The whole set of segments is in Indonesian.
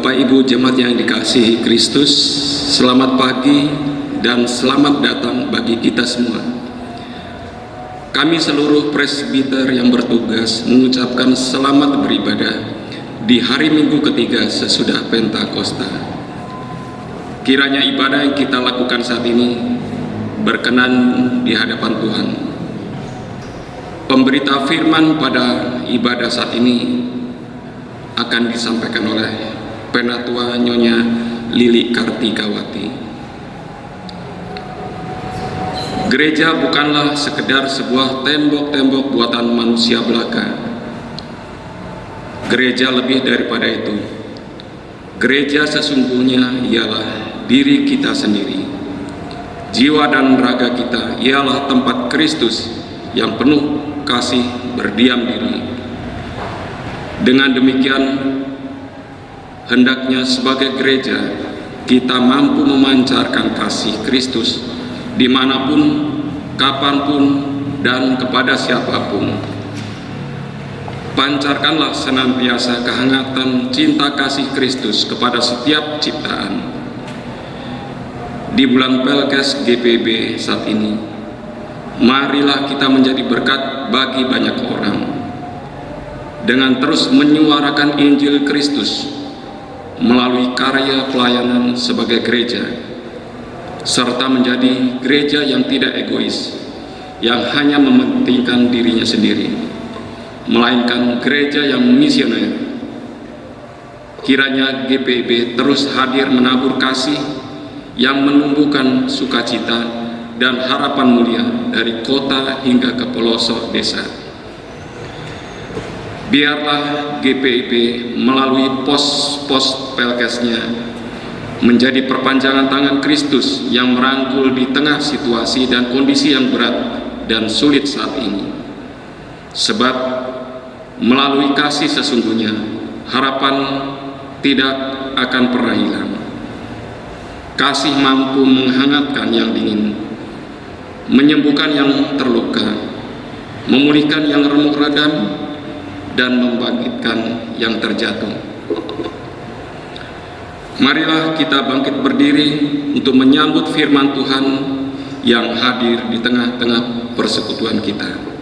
Bapak Ibu jemaat yang dikasihi Kristus, selamat pagi dan selamat datang bagi kita semua. Kami seluruh presbiter yang bertugas mengucapkan selamat beribadah di hari Minggu ketiga sesudah Pentakosta. Kiranya ibadah yang kita lakukan saat ini berkenan di hadapan Tuhan. Pemberita firman pada ibadah saat ini akan disampaikan oleh Penatua Nyonya Lili Kartikawati. Gereja bukanlah sekedar sebuah tembok-tembok buatan manusia belaka. Gereja lebih daripada itu. Gereja sesungguhnya ialah diri kita sendiri. Jiwa dan raga kita ialah tempat Kristus yang penuh kasih berdiam diri. Dengan demikian, hendaknya sebagai gereja kita mampu memancarkan kasih Kristus dimanapun, kapanpun, dan kepada siapapun. Pancarkanlah senantiasa kehangatan cinta kasih Kristus kepada setiap ciptaan. Di bulan Pelkes GPB saat ini, marilah kita menjadi berkat bagi banyak orang dengan terus menyuarakan Injil Kristus melalui karya pelayanan sebagai gereja, serta menjadi gereja yang tidak egois, yang hanya mementingkan dirinya sendiri, melainkan gereja yang misioner. Kiranya GPB terus hadir menabur kasih yang menumbuhkan sukacita dan harapan mulia dari kota hingga ke pelosok desa. Biarlah GPIB melalui pos-pos Pelkesnya menjadi perpanjangan tangan Kristus yang merangkul di tengah situasi dan kondisi yang berat dan sulit saat ini. Sebab melalui kasih sesungguhnya, harapan tidak akan pernah hilang. Kasih mampu menghangatkan yang dingin, menyembuhkan yang terluka, memulihkan yang remuk redam, dan membangkitkan yang terjatuh. Marilah kita bangkit berdiri untuk menyambut firman Tuhan yang hadir di tengah-tengah persekutuan kita.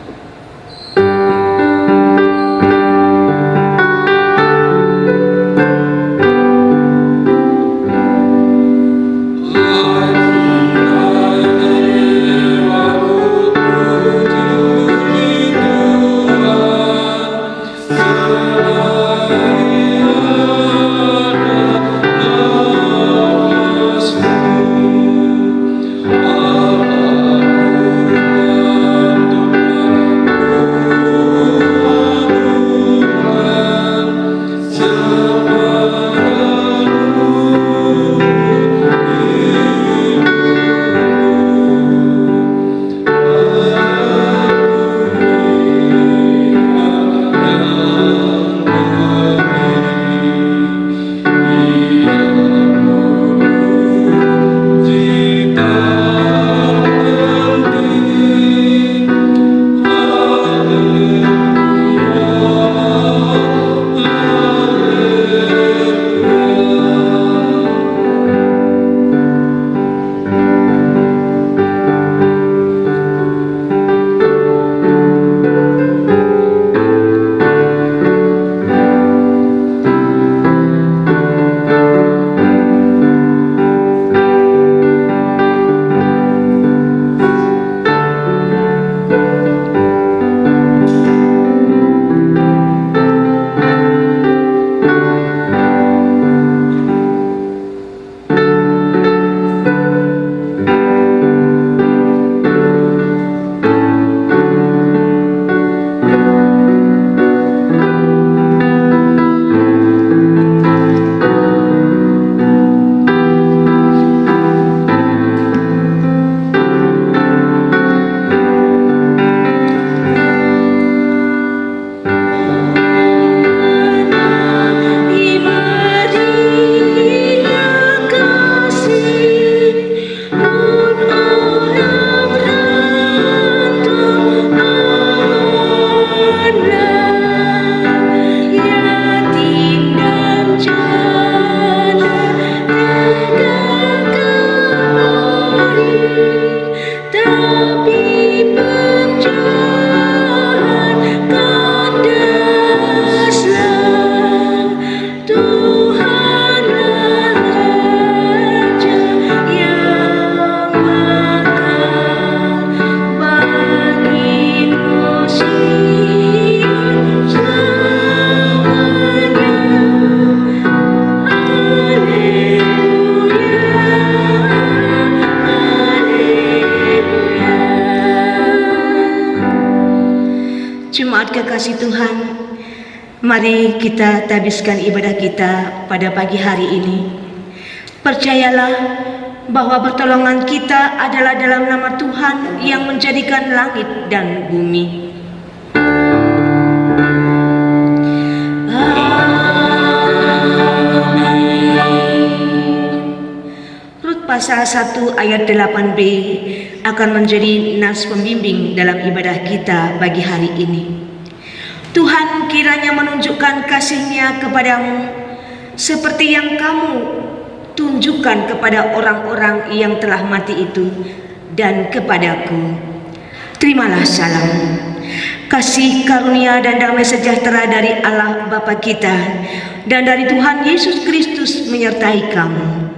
Jemaat kekasih Tuhan, mari kita tabiskan ibadah kita pada pagi hari ini. Percayalah bahwa pertolongan kita adalah dalam nama Tuhan yang menjadikan langit dan bumi. Rut pasal 1 ayat 8b akan menjadi nas pembimbing dalam ibadah kita bagi hari ini. Tuhan kiranya menunjukkan kasih-Nya kepadamu seperti yang kamu tunjukkan kepada orang-orang yang telah mati itu dan kepadaku. Terimalah salam, kasih karunia dan damai sejahtera dari Allah Bapa kita dan dari Tuhan Yesus Kristus menyertai kamu.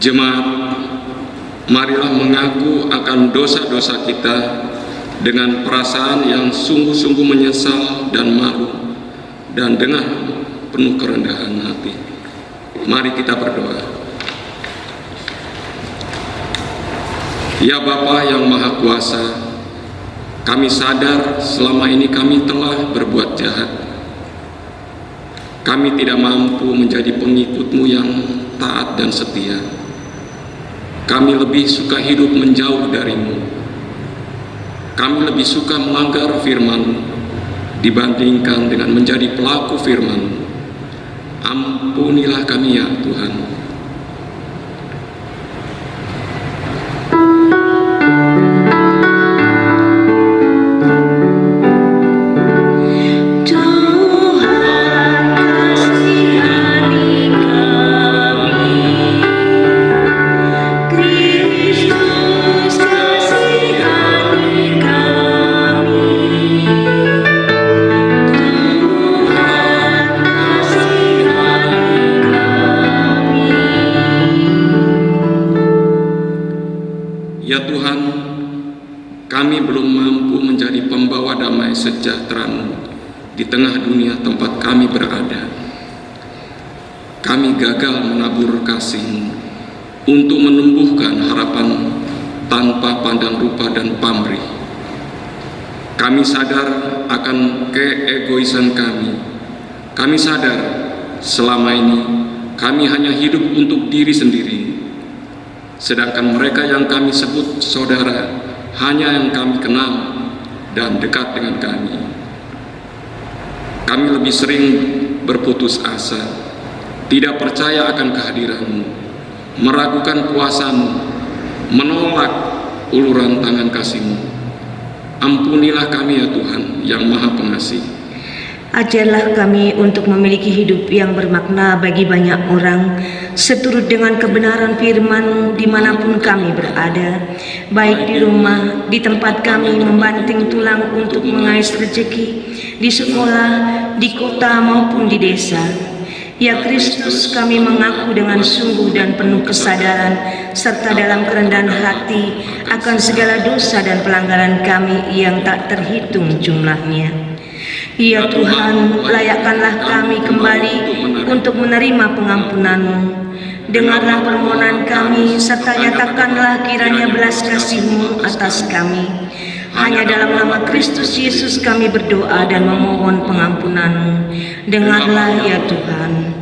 Jemaat, marilah mengaku akan dosa-dosa kita dengan perasaan yang sungguh-sungguh menyesal dan malu, dan dengan penuh kerendahan hati. Mari kita berdoa. Ya Bapa yang Maha Kuasa, kami sadar selama ini kami telah berbuat jahat. Kami tidak mampu menjadi pengikut-Mu yang taat dan setia. Kami lebih suka hidup menjauh dari-Mu. Kami lebih suka melanggar firman-Mu dibandingkan dengan menjadi pelaku firman-Mu. Ampunilah kami ya Tuhan. Ya Tuhan, kami belum mampu menjadi pembawa damai sejahtera-Mu di tengah dunia tempat kami berada. Kami gagal menabur kasih-Mu untuk menumbuhkan harapan tanpa pandang rupa dan pamrih. Kami sadar akan keegoisan kami. Kami sadar selama ini kami hanya hidup untuk diri sendiri. Sedangkan mereka yang kami sebut saudara hanya yang kami kenal dan dekat dengan kami. Kami lebih sering berputus asa, tidak percaya akan kehadiran-Mu, meragukan kuasa-Mu, menolak uluran tangan kasih-Mu. Ampunilah kami ya Tuhan yang Maha Pengasih. Ajarlah kami untuk memiliki hidup yang bermakna bagi banyak orang, seturut dengan kebenaran firman-Mu dimanapun kami berada, baik di rumah, di tempat kami membanting tulang untuk mengais rezeki, di sekolah, di kota maupun di desa. Ya Kristus, kami mengaku dengan sungguh dan penuh kesadaran serta dalam kerendahan hati akan segala dosa dan pelanggaran kami yang tak terhitung jumlahnya. Ya Tuhan, layakkanlah kami kembali untuk menerima pengampunan-Mu. Dengarlah permohonan kami serta nyatakanlah kiranya belas kasih-Mu atas kami. Hanya dalam nama Kristus Yesus kami berdoa dan memohon pengampunan-Mu. Dengarlah ya Tuhan.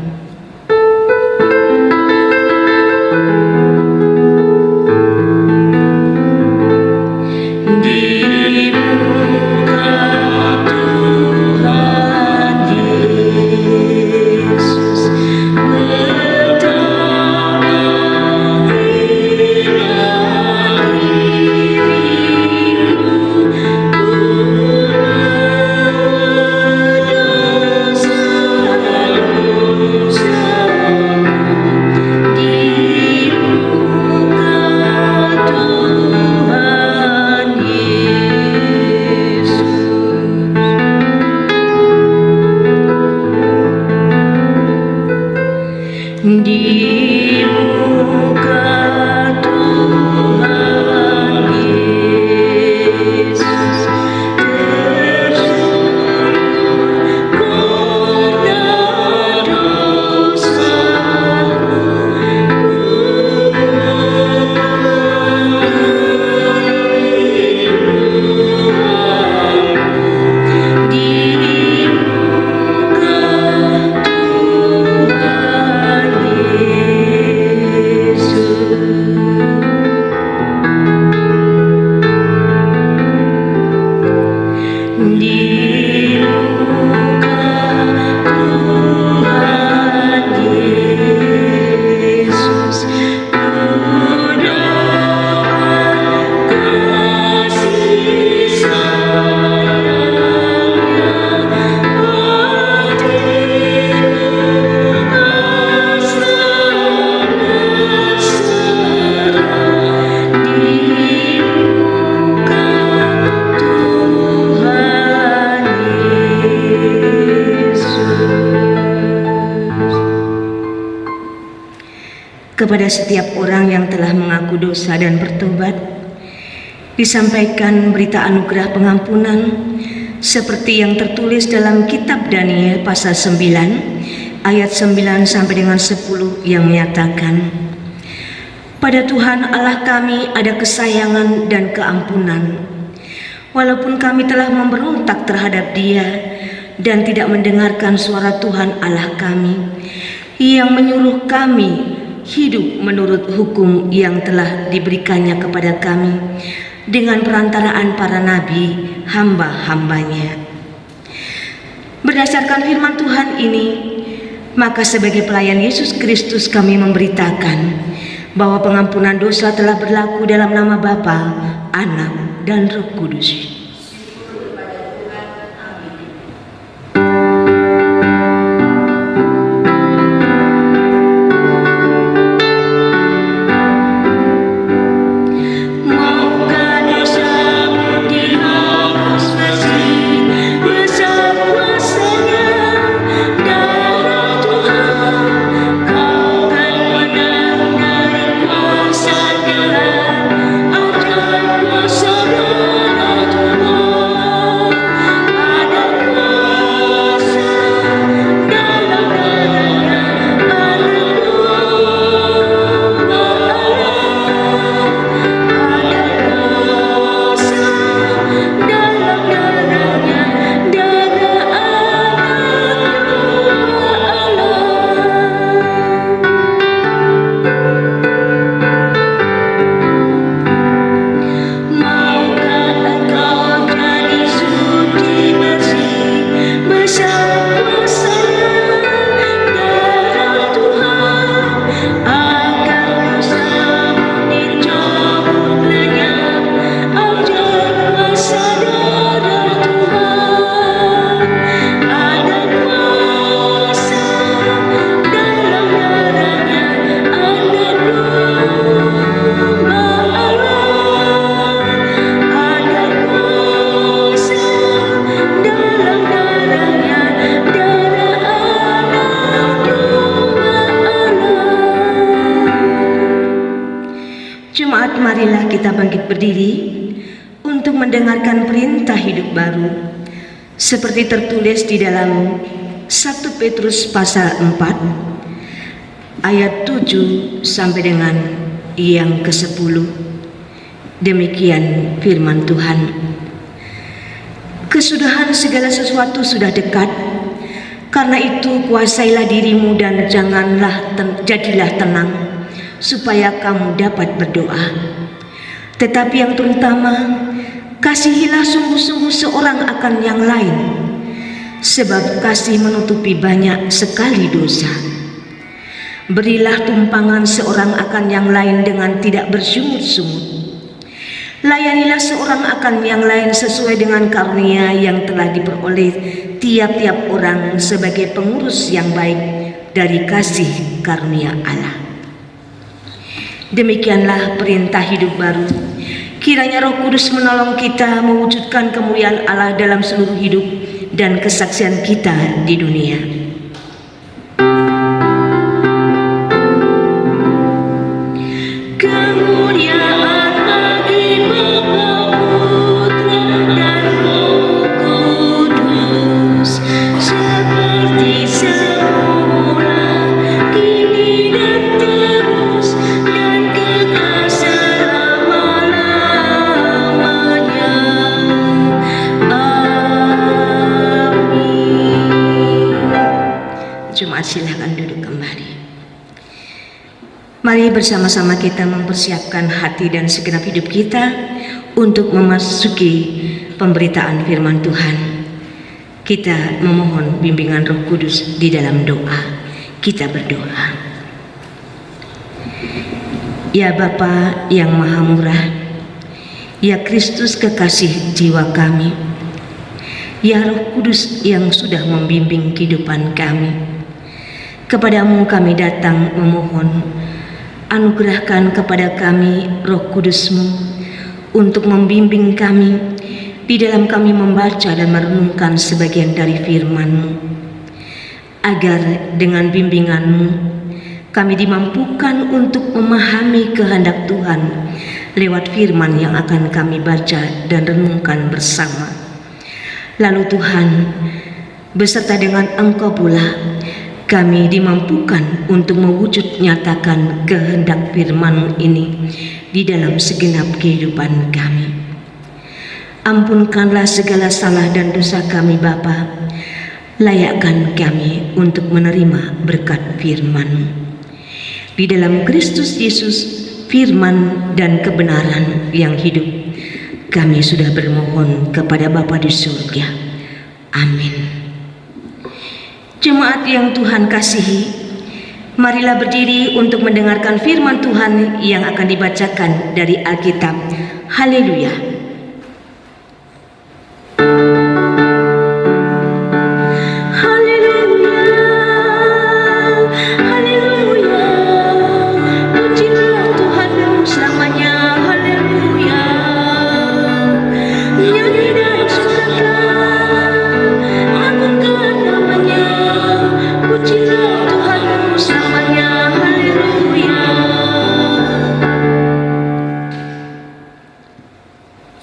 Kepada setiap orang yang telah mengaku dosa dan bertobat, disampaikan berita anugerah pengampunan seperti yang tertulis dalam kitab Daniel pasal 9 ayat 9 sampai dengan 10 yang menyatakan, pada Tuhan Allah kami ada kesayangan dan keampunan, walaupun kami telah memberontak terhadap Dia dan tidak mendengarkan suara Tuhan Allah kami yang menyuruh kami hidup menurut hukum yang telah diberikannya kepada kami dengan perantaraan para nabi hamba-hambanya. Berdasarkan firman Tuhan ini, maka sebagai pelayan Yesus Kristus kami memberitakan bahwa pengampunan dosa telah berlaku dalam nama Bapa, Anak, dan Roh Kudus. Jemaat, marilah kita bangkit berdiri untuk mendengarkan perintah hidup baru seperti tertulis di dalam 1 Petrus pasal 4 ayat 7 sampai dengan yang ke-10. Demikian firman Tuhan. Kesudahan segala sesuatu sudah dekat. Karena itu kuasailah dirimu dan jadilah tenang, supaya kamu dapat berdoa. Tetapi yang terutama, kasihilah sungguh-sungguh seorang akan yang lain, sebab kasih menutupi banyak sekali dosa. Berilah tumpangan seorang akan yang lain dengan tidak bersungut-sungut. Layanilah seorang akan yang lain sesuai dengan karunia yang telah diperoleh tiap-tiap orang sebagai pengurus yang baik dari kasih karunia Allah. Demikianlah perintah hidup baru. Kiranya Roh Kudus menolong kita mewujudkan kemuliaan Allah dalam seluruh hidup dan kesaksian kita di dunia. Silakan duduk kembali. Mari bersama-sama kita mempersiapkan hati dan segenap hidup kita untuk memasuki pemberitaan firman Tuhan. Kita memohon bimbingan Roh Kudus di dalam doa. Kita berdoa. Ya Bapa yang Maha Murah, ya Kristus kekasih jiwa kami, ya Roh Kudus yang sudah membimbing kehidupan kami, kepadamu kami datang memohon, anugerahkan kepada kami Roh Kudus-Mu untuk membimbing kami di dalam kami membaca dan merenungkan sebagian dari firman-Mu, agar dengan bimbingan-Mu kami dimampukan untuk memahami kehendak Tuhan lewat firman yang akan kami baca dan renungkan bersama. Lalu Tuhan, beserta dengan Engkau pula, kami dimampukan untuk mewujud nyatakan kehendak firman ini di dalam segenap kehidupan kami. Ampunkanlah segala salah dan dosa kami Bapa. Layakkan kami untuk menerima berkat firman. Di dalam Kristus Yesus, firman dan kebenaran yang hidup, kami sudah bermohon kepada Bapa di surga. Amin. Jemaat yang Tuhan kasihi, marilah berdiri untuk mendengarkan firman Tuhan yang akan dibacakan dari Alkitab. Haleluya.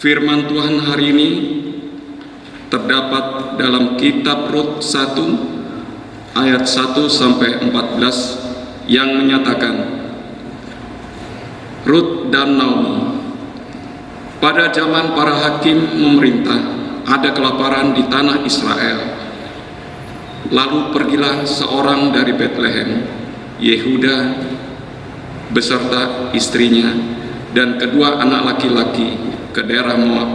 Firman Tuhan hari ini terdapat dalam kitab Rut 1 ayat 1 sampai 14 yang menyatakan, Rut dan Naomi. Pada zaman para hakim memerintah, ada kelaparan di tanah Israel. Lalu pergilah seorang dari Betlehem, Yehuda, beserta istrinya dan kedua anak laki-laki ke daerah Moab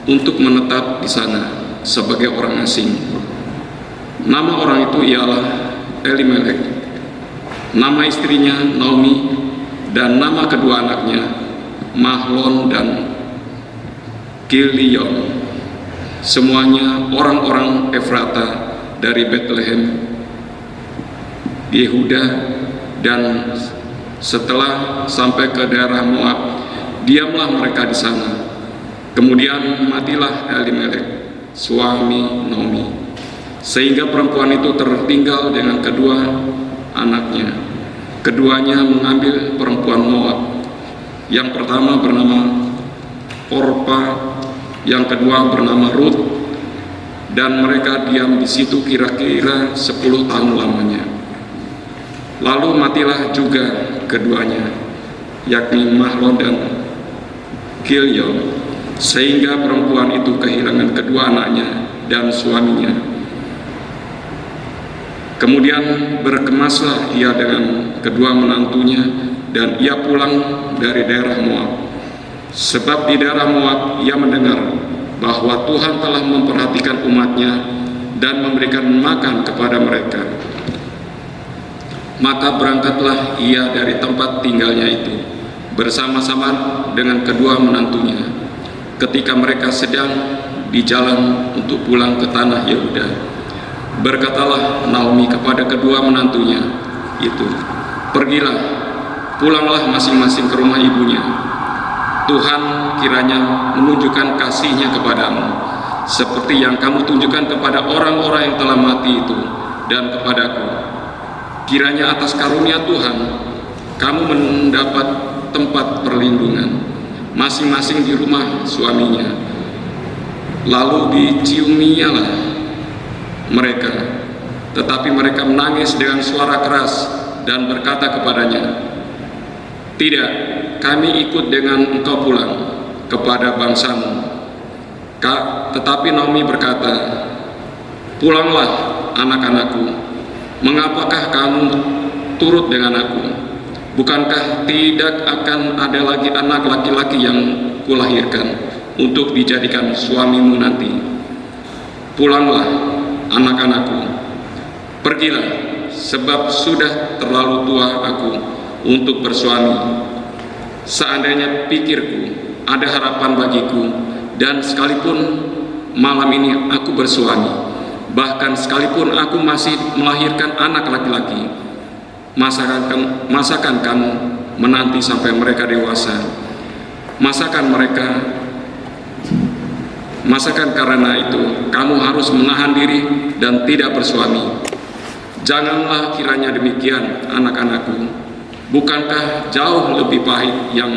untuk menetap di sana sebagai orang asing. Nama orang itu ialah Elimelek, nama istrinya Naomi, dan nama kedua anaknya Mahlon dan Kilion. Semuanya orang-orang Efrata dari Betlehem, Yehuda, dan setelah sampai ke daerah Moab, diamlah mereka di sana. Kemudian matilah Elimelek, suami Naomi, sehingga perempuan itu tertinggal dengan kedua anaknya. Keduanya mengambil perempuan Moab Yang pertama bernama Orpa, yang kedua bernama Ruth, dan mereka diam di situ kira-kira 10 tahun lamanya. Lalu matilah juga keduanya, yakni Mahlon dan Kilion, sehingga perempuan itu kehilangan kedua anaknya dan suaminya. Kemudian berkemaslah ia dengan kedua menantunya, dan ia pulang dari daerah Moab. Sebab di daerah Moab ia mendengar bahwa Tuhan telah memperhatikan umatnya dan memberikan makan kepada mereka. Maka berangkatlah ia dari tempat tinggalnya itu bersama-sama dengan kedua menantunya, ketika mereka sedang di jalan untuk pulang ke tanah Yehuda. Berkatalah Naomi kepada kedua menantunya itu, "Pergilah, pulanglah masing-masing ke rumah ibunya. Tuhan kiranya menunjukkan kasih-Nya kepadamu, seperti yang kamu tunjukkan kepada orang-orang yang telah mati itu dan kepadaku. Kiranya atas karunia Tuhan kamu mendapat tempat perlindungan masing-masing di rumah suaminya." Lalu diciumialah mereka, tetapi mereka menangis dengan suara keras dan berkata kepadanya, "Tidak, kami ikut dengan engkau pulang kepada bangsamu." Tetapi Naomi berkata, "Pulanglah anak-anakku, mengapakah kamu turut dengan aku? Bukankah tidak akan ada lagi anak laki-laki yang kulahirkan untuk dijadikan suamimu nanti? Pulanglah anak-anakku, pergilah, sebab sudah terlalu tua aku untuk bersuami. Seandainya pikirku ada harapan bagiku, dan sekalipun malam ini aku bersuami, bahkan sekalipun aku masih melahirkan anak laki-laki, masakan kamu menanti sampai mereka dewasa? Masakan karena itu kamu harus menahan diri dan tidak bersuami? Janganlah kiranya demikian, anak-anakku. Bukankah jauh lebih pahit yang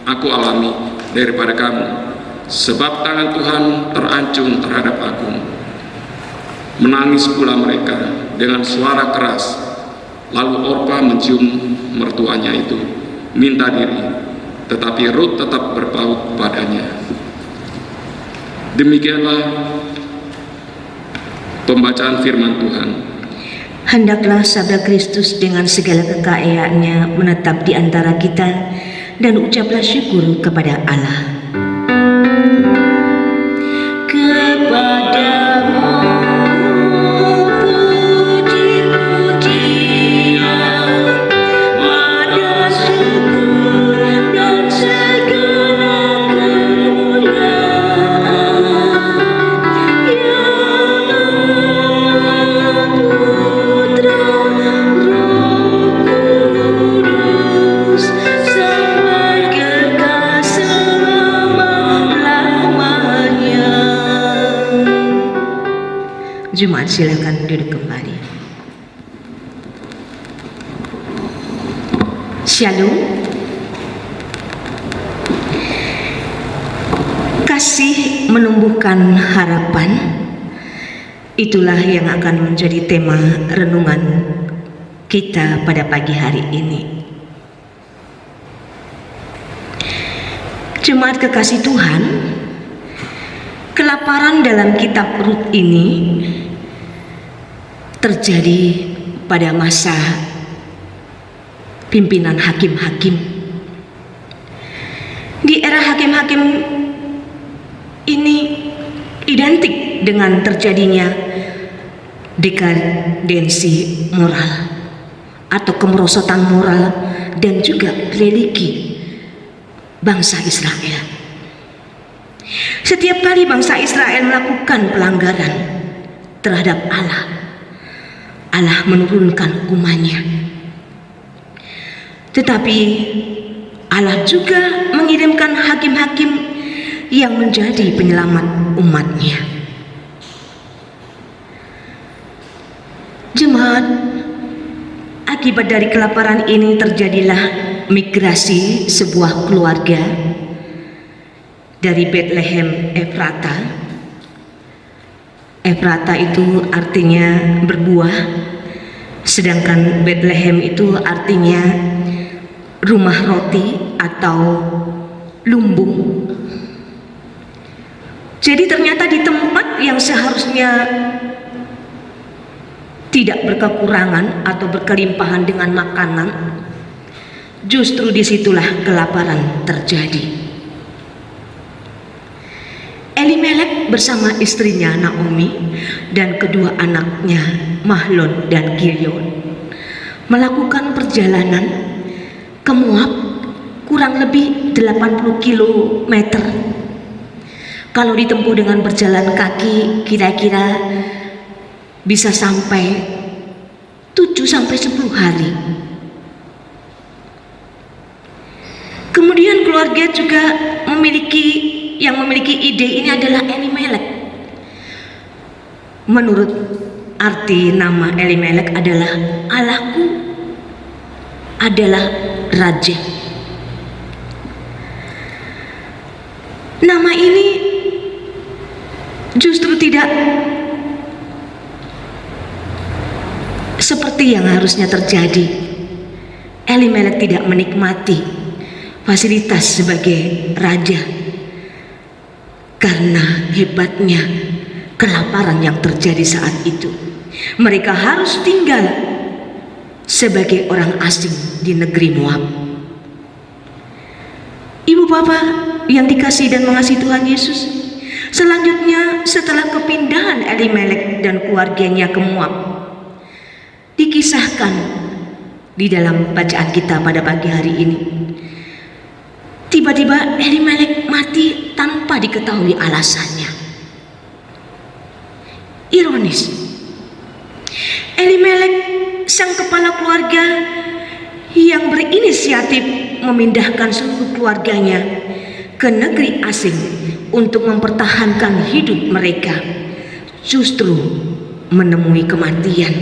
aku alami daripada kamu? Sebab tangan Tuhan terancung terhadap aku." Menangis pula mereka dengan suara keras. Lalu Orpa mencium mertuanya itu, minta diri, tetapi Ruth tetap berpaut padanya. Demikianlah pembacaan firman Tuhan. Hendaklah sabda Kristus dengan segala kekayaannya menetap di antara kita, dan ucaplah syukur kepada Allah. Kepadamu puji-pujian, pada syukur dan segala kemuliaan, ya Putra Roh Kudus, sampai kekal selama-lamanya. Jemaat silakan duduk kembali. Shalom. Kasih menumbuhkan harapan, itulah yang akan menjadi tema renungan kita pada pagi hari ini. Jemaat kekasih Tuhan, kelaparan dalam kitab Rut ini terjadi pada masa pimpinan hakim-hakim. Di era hakim-hakim ini identik dengan terjadinya dekadensi moral atau kemerosotan moral dan juga religi bangsa Israel. Setiap kali bangsa Israel melakukan pelanggaran terhadap Allah, Allah menurunkan hukumannya. Tetapi Allah juga mengirimkan hakim-hakim yang menjadi penyelamat umatnya. Jemaat, akibat dari kelaparan ini terjadilah migrasi sebuah keluarga dari Bethlehem Efrata. Efrata itu artinya berbuah, sedangkan Bethlehem itu artinya rumah roti atau lumbung. Jadi ternyata di tempat yang seharusnya tidak berkekurangan atau berkelimpahan dengan makanan, justru disitulah kelaparan terjadi. Elimelek bersama istrinya Naomi dan kedua anaknya Mahlon dan Kilion melakukan perjalanan ke Moab kurang lebih 80 kilometer. Kalau ditempuh dengan berjalan kaki kira-kira bisa sampai 7 sampai 10 hari. Kemudian keluarga juga memiliki ide ini adalah Elimelek. Menurut arti nama Elimelek adalah Allahku adalah raja. Nama ini justru tidak seperti yang harusnya terjadi. Elimelek tidak menikmati fasilitas sebagai raja karena hebatnya kelaparan yang terjadi saat itu. Mereka harus tinggal sebagai orang asing di negeri Moab. Ibu bapak yang dikasihi dan mengasihi Tuhan Yesus, selanjutnya setelah kepindahan Elimelek dan keluarganya ke Moab, dikisahkan di dalam bacaan kita pada pagi hari ini, tiba-tiba Elimelek mati tanpa diketahui alasannya. Ironis, Elimelek sang kepala keluarga yang berinisiatif memindahkan seluruh keluarganya ke negeri asing untuk mempertahankan hidup mereka, justru menemui kematian,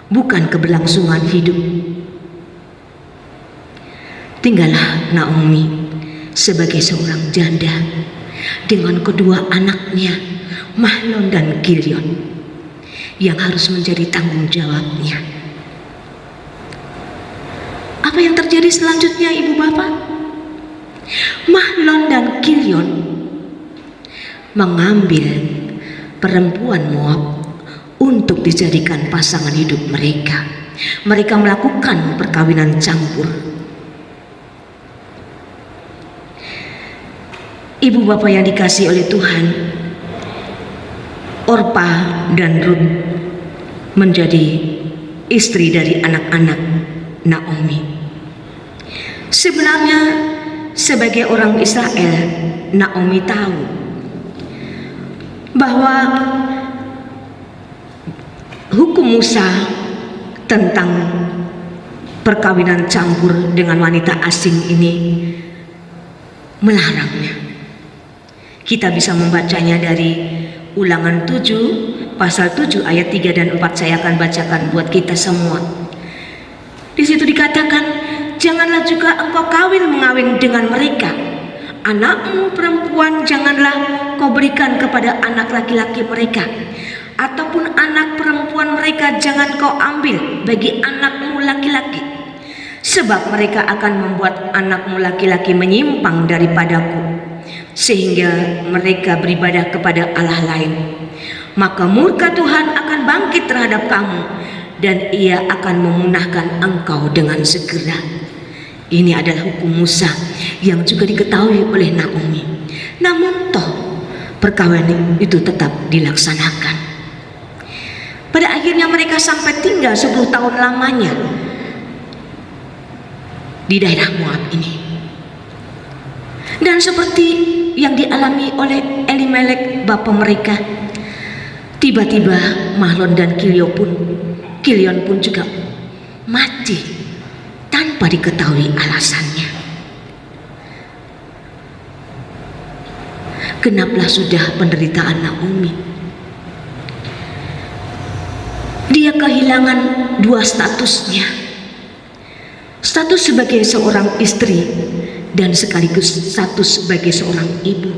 bukan keberlangsungan hidup. Tinggallah Naomi sebagai seorang janda dengan kedua anaknya Mahlon dan Kilion yang harus menjadi tanggung jawabnya. Apa yang terjadi selanjutnya, ibu bapak? Mahlon dan Kilion mengambil perempuan Moab untuk dijadikan pasangan hidup mereka. Mereka melakukan perkawinan campur. Ibu bapak yang dikasihi oleh Tuhan, Orpa dan Rut menjadi istri dari anak-anak Naomi. Sebenarnya sebagai orang Israel, Naomi tahu bahwa hukum Musa tentang perkawinan campur dengan wanita asing ini melarangnya. Kita bisa membacanya dari Ulangan 7 pasal 7 ayat 3 dan 4. Saya akan bacakan buat kita semua. Di situ dikatakan, janganlah juga engkau mengawin dengan mereka. Anakmu perempuan janganlah kau berikan kepada anak laki-laki mereka, ataupun anak perempuan mereka jangan kau ambil bagi anakmu laki-laki, sebab mereka akan membuat anakmu laki-laki menyimpang daripadaku, sehingga mereka beribadah kepada Allah lain. Maka murka Tuhan akan bangkit terhadap kamu, dan ia akan memunahkan engkau dengan segera. Ini adalah hukum Musa yang juga diketahui oleh Naomi. Namun toh perkawinan itu tetap dilaksanakan. Pada akhirnya mereka sampai tinggal 10 tahun lamanya di daerah Moab ini. Dan seperti yang dialami oleh Elimelek bapa mereka, tiba-tiba Mahlon dan Kilion pun juga mati tanpa diketahui alasannya. Genaplah sudah penderitaan Naomi. Dia kehilangan dua statusnya. status sebagai seorang istri dan sekaligus status sebagai seorang ibu.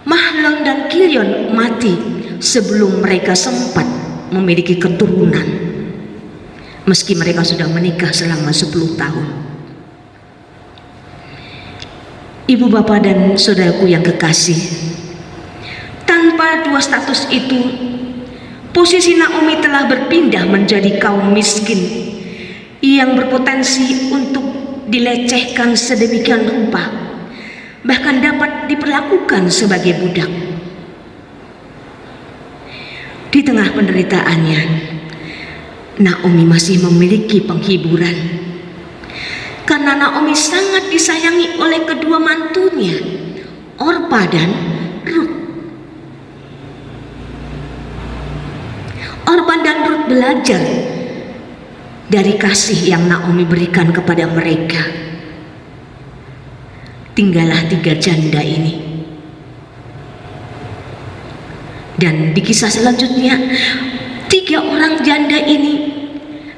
Mahlon dan Kilion mati sebelum mereka sempat memiliki keturunan, meski mereka sudah menikah selama 10 tahun. Ibu, bapak, dan saudaraku yang kekasih, tanpa dua status itu, posisi Naomi telah berpindah menjadi kaum miskin yang berpotensi untuk dilecehkan sedemikian rupa, bahkan dapat diperlakukan sebagai budak. Di tengah penderitaannya, Naomi masih memiliki penghiburan, karena Naomi sangat disayangi oleh kedua mantunya, Orpa dan Rut. Orpa dan Rut belajar dari kasih yang Naomi berikan kepada mereka. Tinggallah 3 janda ini. Dan di kisah selanjutnya, 3 orang janda ini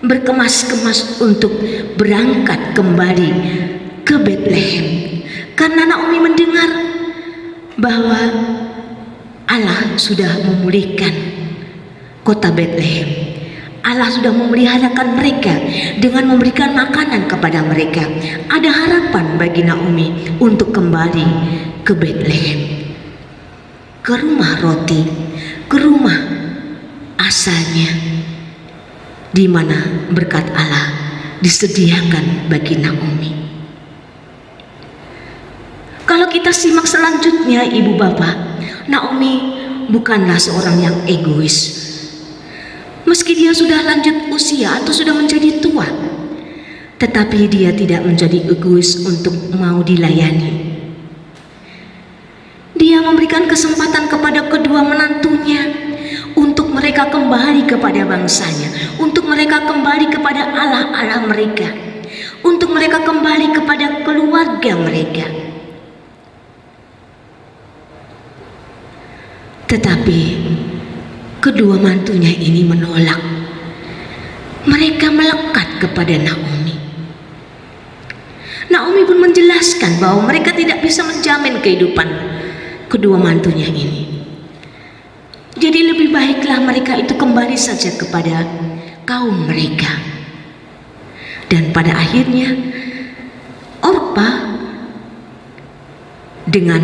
berkemas-kemas untuk berangkat kembali ke Bethlehem, karena Naomi mendengar bahwa Allah sudah memulihkan kota Bethlehem. Allah sudah memeliharakan mereka dengan memberikan makanan kepada mereka. Ada harapan bagi Naomi untuk kembali ke Bethlehem, ke rumah roti, ke rumah asalnya, di mana berkat Allah disediakan bagi Naomi. Kalau kita simak selanjutnya, ibu bapak, Naomi bukanlah seorang yang egois. Meski dia sudah lanjut usia atau sudah menjadi tua, tetapi dia tidak menjadi egois untuk mau dilayani. Dia memberikan kesempatan kepada kedua menantunya untuk mereka kembali kepada bangsanya, untuk mereka kembali kepada Allah-Allah mereka, untuk mereka kembali kepada keluarga mereka. Tetapi kedua mantunya ini menolak. Mereka melekat kepada Naomi. Naomi pun menjelaskan bahwa mereka tidak bisa menjamin kehidupan kedua mantunya ini. Jadi lebih baiklah mereka itu kembali saja kepada kaum mereka. Dan pada akhirnya Orpa dengan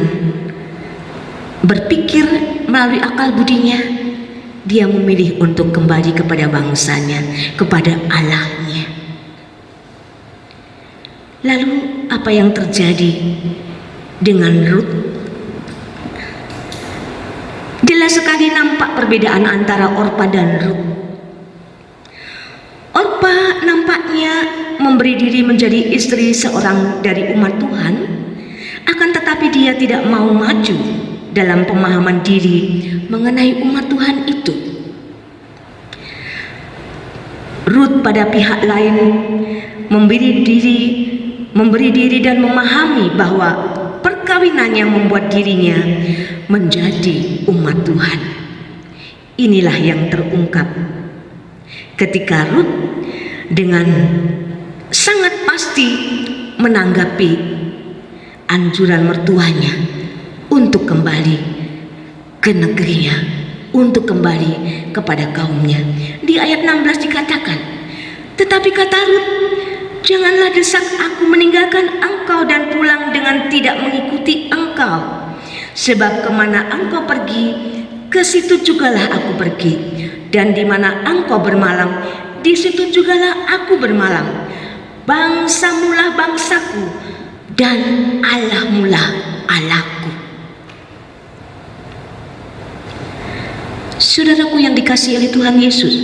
berpikir melalui akal budinya, dia memilih untuk kembali kepada bangsanya, kepada Allahnya. Lalu apa yang terjadi dengan Rut? Jelas sekali nampak perbedaan antara Orpa dan Rut. Orpa nampaknya memberi diri menjadi istri seorang dari umat Tuhan, akan tetapi dia tidak mau maju dalam pemahaman diri mengenai umat Tuhan itu. Rut pada pihak lain memberi diri dan memahami bahwa perkawinannya membuat dirinya menjadi umat Tuhan. Inilah yang terungkap ketika Rut dengan sangat pasti menanggapi anjuran mertuanya untuk kembali ke negerinya, untuk kembali kepada kaumnya. Di ayat 16 dikatakan, tetapi kata Rut, janganlah desak aku meninggalkan engkau dan pulang dengan tidak mengikuti engkau. Sebab kemana engkau pergi, ke situ jugalah aku pergi. Dan di mana engkau bermalam, di situ jugalah aku bermalam. Bangsamulah bangsaku, dan Allahmulah Allahku. Saudaraku yang dikasihi oleh Tuhan Yesus,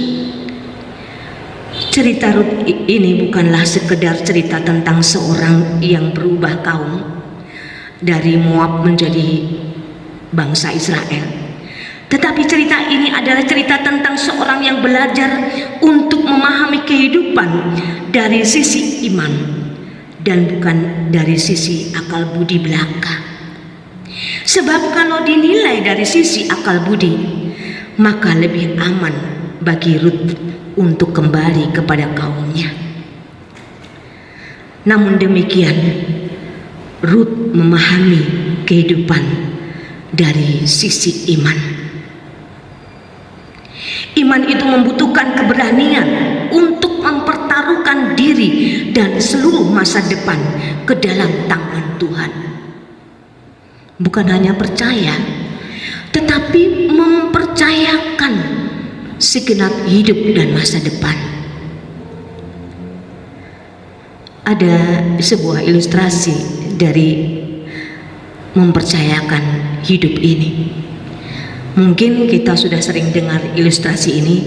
cerita Rut ini bukanlah sekedar cerita tentang seorang yang berubah kaum dari Moab menjadi bangsa Israel. Tetapi cerita ini adalah cerita tentang seorang yang belajar untuk memahami kehidupan dari sisi iman dan bukan dari sisi akal budi belaka. Sebab kalau dinilai dari sisi akal budi, maka lebih aman bagi Rut untuk kembali kepada kaumnya. Namun demikian, Rut memahami kehidupan dari sisi iman. Iman itu membutuhkan keberanian untuk mempertaruhkan diri dan seluruh masa depan ke dalam tangan Tuhan. Bukan hanya percaya, tetapi mempercayakan segenap hidup dan masa depan. Ada sebuah ilustrasi dari mempercayakan hidup ini. Mungkin kita sudah sering dengar ilustrasi ini,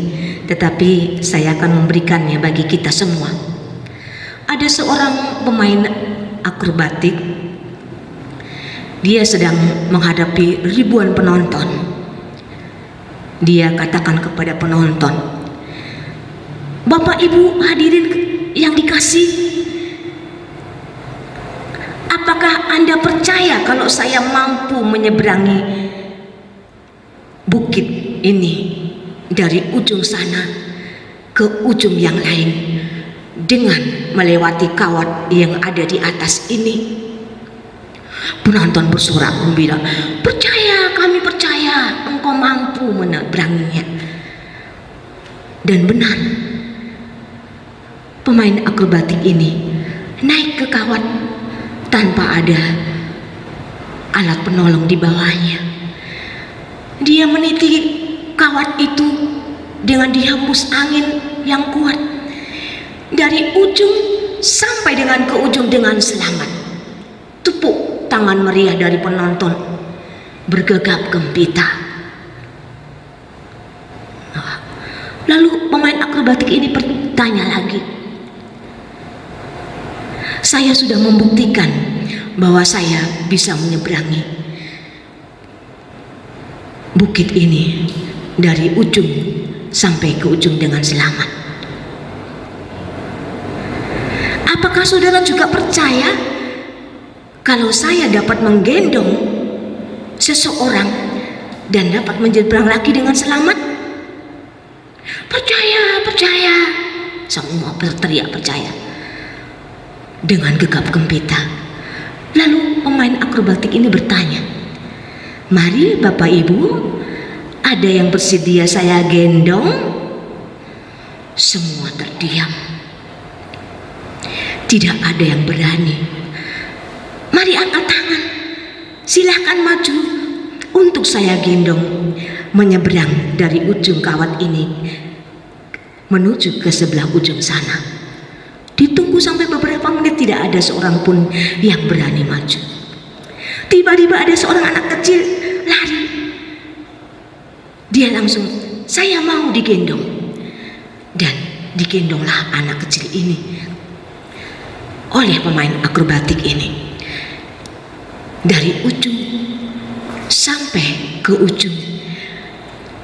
tetapi saya akan memberikannya bagi kita semua. Ada seorang pemain akrobatik. Dia sedang menghadapi ribuan penonton. Dia katakan kepada penonton, "Bapak Ibu hadirin yang dikasih, apakah Anda percaya kalau saya mampu menyeberangi bukit ini dari ujung sana ke ujung yang lain dengan melewati kawat yang ada di atas ini?" Penonton bersorak gembira, "Percaya, kami percaya engkau mampu menyeberanginya." Dan benar, pemain akrobatik ini naik ke kawat tanpa ada alat penolong di bawahnya. Dia meniti kawat itu dengan dihembus angin yang kuat dari ujung sampai dengan ke ujung dengan selamat. Tepuk tangan meriah dari penonton bergegap gempita. Lalu pemain akrobatik ini bertanya lagi, "Saya sudah membuktikan bahwa saya bisa menyeberangi bukit ini dari ujung sampai ke ujung dengan selamat. Apakah saudara juga percaya kalau saya dapat menggendong seseorang dan dapat menyeberang lagi dengan selamat?" "Percaya, percaya." Semua berteriak percaya dengan gegap gempita. Lalu pemain akrobatik ini bertanya, "Mari Bapak Ibu, ada yang bersedia saya gendong?" Semua terdiam. Tidak ada yang berani. "Mari angkat tangan, silahkan maju untuk saya gendong menyeberang dari ujung kawat ini menuju ke sebelah ujung sana." Ditunggu sampai beberapa menit, tidak ada seorang pun yang berani maju. Tiba-tiba ada seorang anak kecil lari. Dia langsung, "Saya mau digendong." Dan digendonglah anak kecil ini oleh pemain akrobatik ini dari ujung sampai ke ujung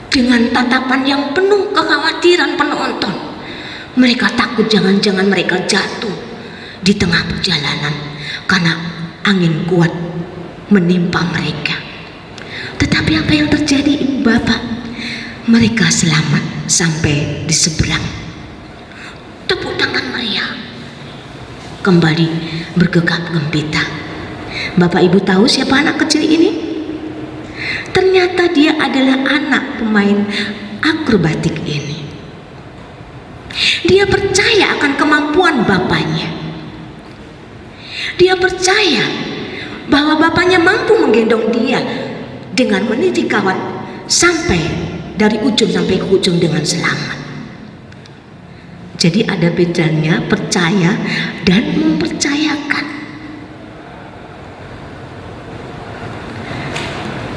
dengan tatapan yang penuh kekhawatiran penonton. Mereka takut jangan-jangan mereka jatuh di tengah perjalanan karena angin kuat menimpa mereka. Tetapi apa yang terjadi, Ibu Bapak? Mereka selamat sampai di seberang. Tepuk tangan meriah kembali bergegap gempita. Bapak Ibu tahu siapa anak kecil ini? Ternyata dia adalah anak pemain akrobatik ini. Dia percaya akan kemampuan bapaknya. Dia percaya bahwa bapaknya mampu menggendong dia dengan meniti kawat sampai dari ujung sampai ke ujung dengan selamat. Jadi ada bedanya percaya dan mempercayakan.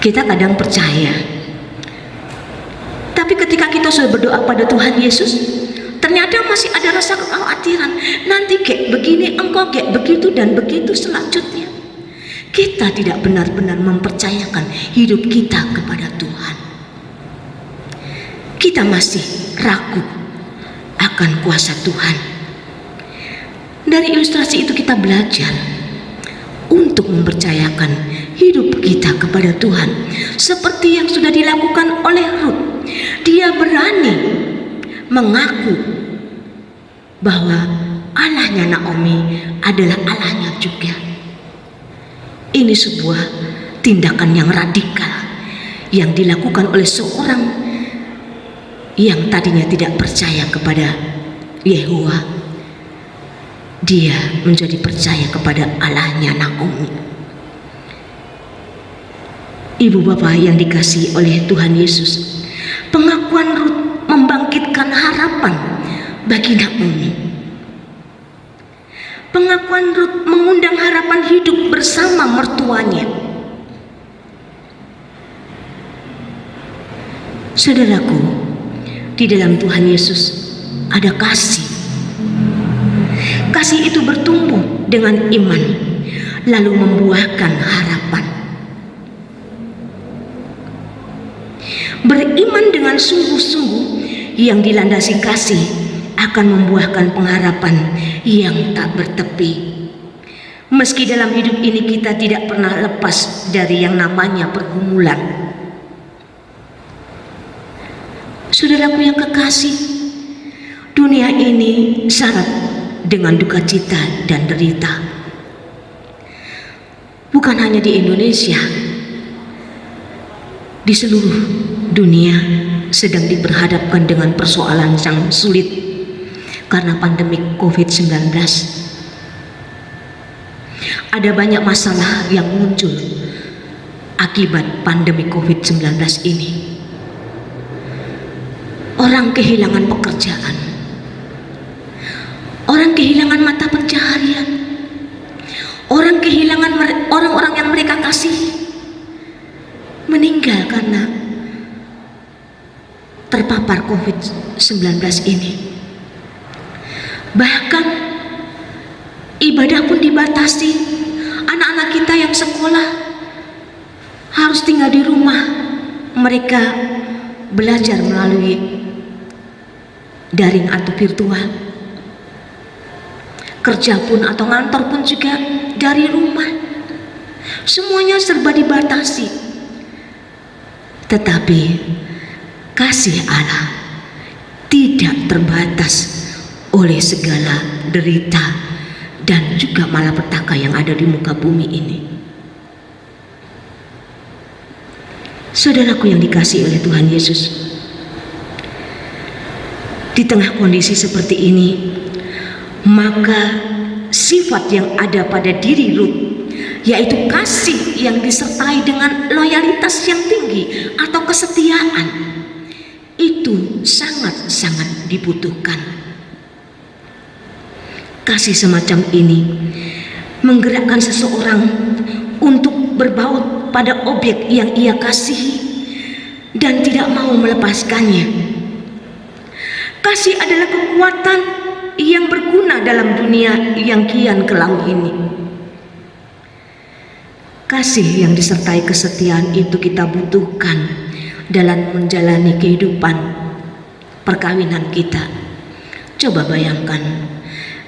Kita kadang percaya, tapi ketika kita sudah berdoa pada Tuhan Yesus, ternyata masih ada rasa kekhawatiran. Nanti kayak begini, engkau kayak begitu dan begitu selanjutnya. Kita tidak benar-benar mempercayakan hidup kita kepada Tuhan. Kita masih ragu akan kuasa Tuhan. Dari ilustrasi itu kita belajar untuk mempercayakan hidup kita kepada Tuhan, seperti yang sudah dilakukan oleh Rut. Dia berani mengaku bahwa Allahnya Naomi adalah Allahnya juga. Ini sebuah tindakan yang radikal yang dilakukan oleh seorang yang tadinya tidak percaya kepada Yehowa. Dia menjadi percaya kepada Allahnya Naomi. Ibu bapak yang dikasihi oleh Tuhan Yesus, pengakuan Rut membangkitkan harapan bagi Naomi. Pengakuan Rut mengundang harapan hidup bersama mertuanya. Saudaraku, di dalam Tuhan Yesus ada kasih. Kasih itu bertumbuh dengan iman, lalu membuahkan harapan. Beriman dengan sungguh-sungguh yang dilandasi kasih akan membuahkan pengharapan yang tak bertepi. Meski dalam hidup ini kita tidak pernah lepas dari yang namanya pergumulan. Saudaraku yang kekasih, dunia ini syarat dengan duka cita dan derita. Bukan hanya di Indonesia, di seluruh dunia sedang diperhadapkan dengan persoalan yang sulit karena pandemi COVID-19. Ada banyak masalah yang muncul akibat pandemi COVID-19 ini. Orang kehilangan pekerjaan, orang kehilangan mata pencaharian, orang kehilangan orang-orang yang mereka kasihi, meninggal karena terpapar COVID-19 ini. Bahkan ibadah pun dibatasi. Anak-anak kita yang sekolah harus tinggal di rumah. Mereka belajar melalui daring atau virtual. Kerja pun atau ngantor pun juga dari rumah. Semuanya serba dibatasi. Tetapi kasih Allah tidak terbatas oleh segala derita dan juga malapetaka yang ada di muka bumi ini. Saudaraku yang dikasihi oleh Tuhan Yesus, di tengah kondisi seperti ini, maka sifat yang ada pada diri Rut, yaitu kasih yang disertai dengan loyalitas yang tinggi atau kesetiaan, itu sangat-sangat dibutuhkan. Kasih semacam ini menggerakkan seseorang untuk berbaut pada objek yang ia kasihi dan tidak mau melepaskannya. Kasih adalah kekuatan yang berguna dalam dunia yang kian kelam ini. Kasih yang disertai kesetiaan itu kita butuhkan dalam menjalani kehidupan perkawinan kita. Coba bayangkan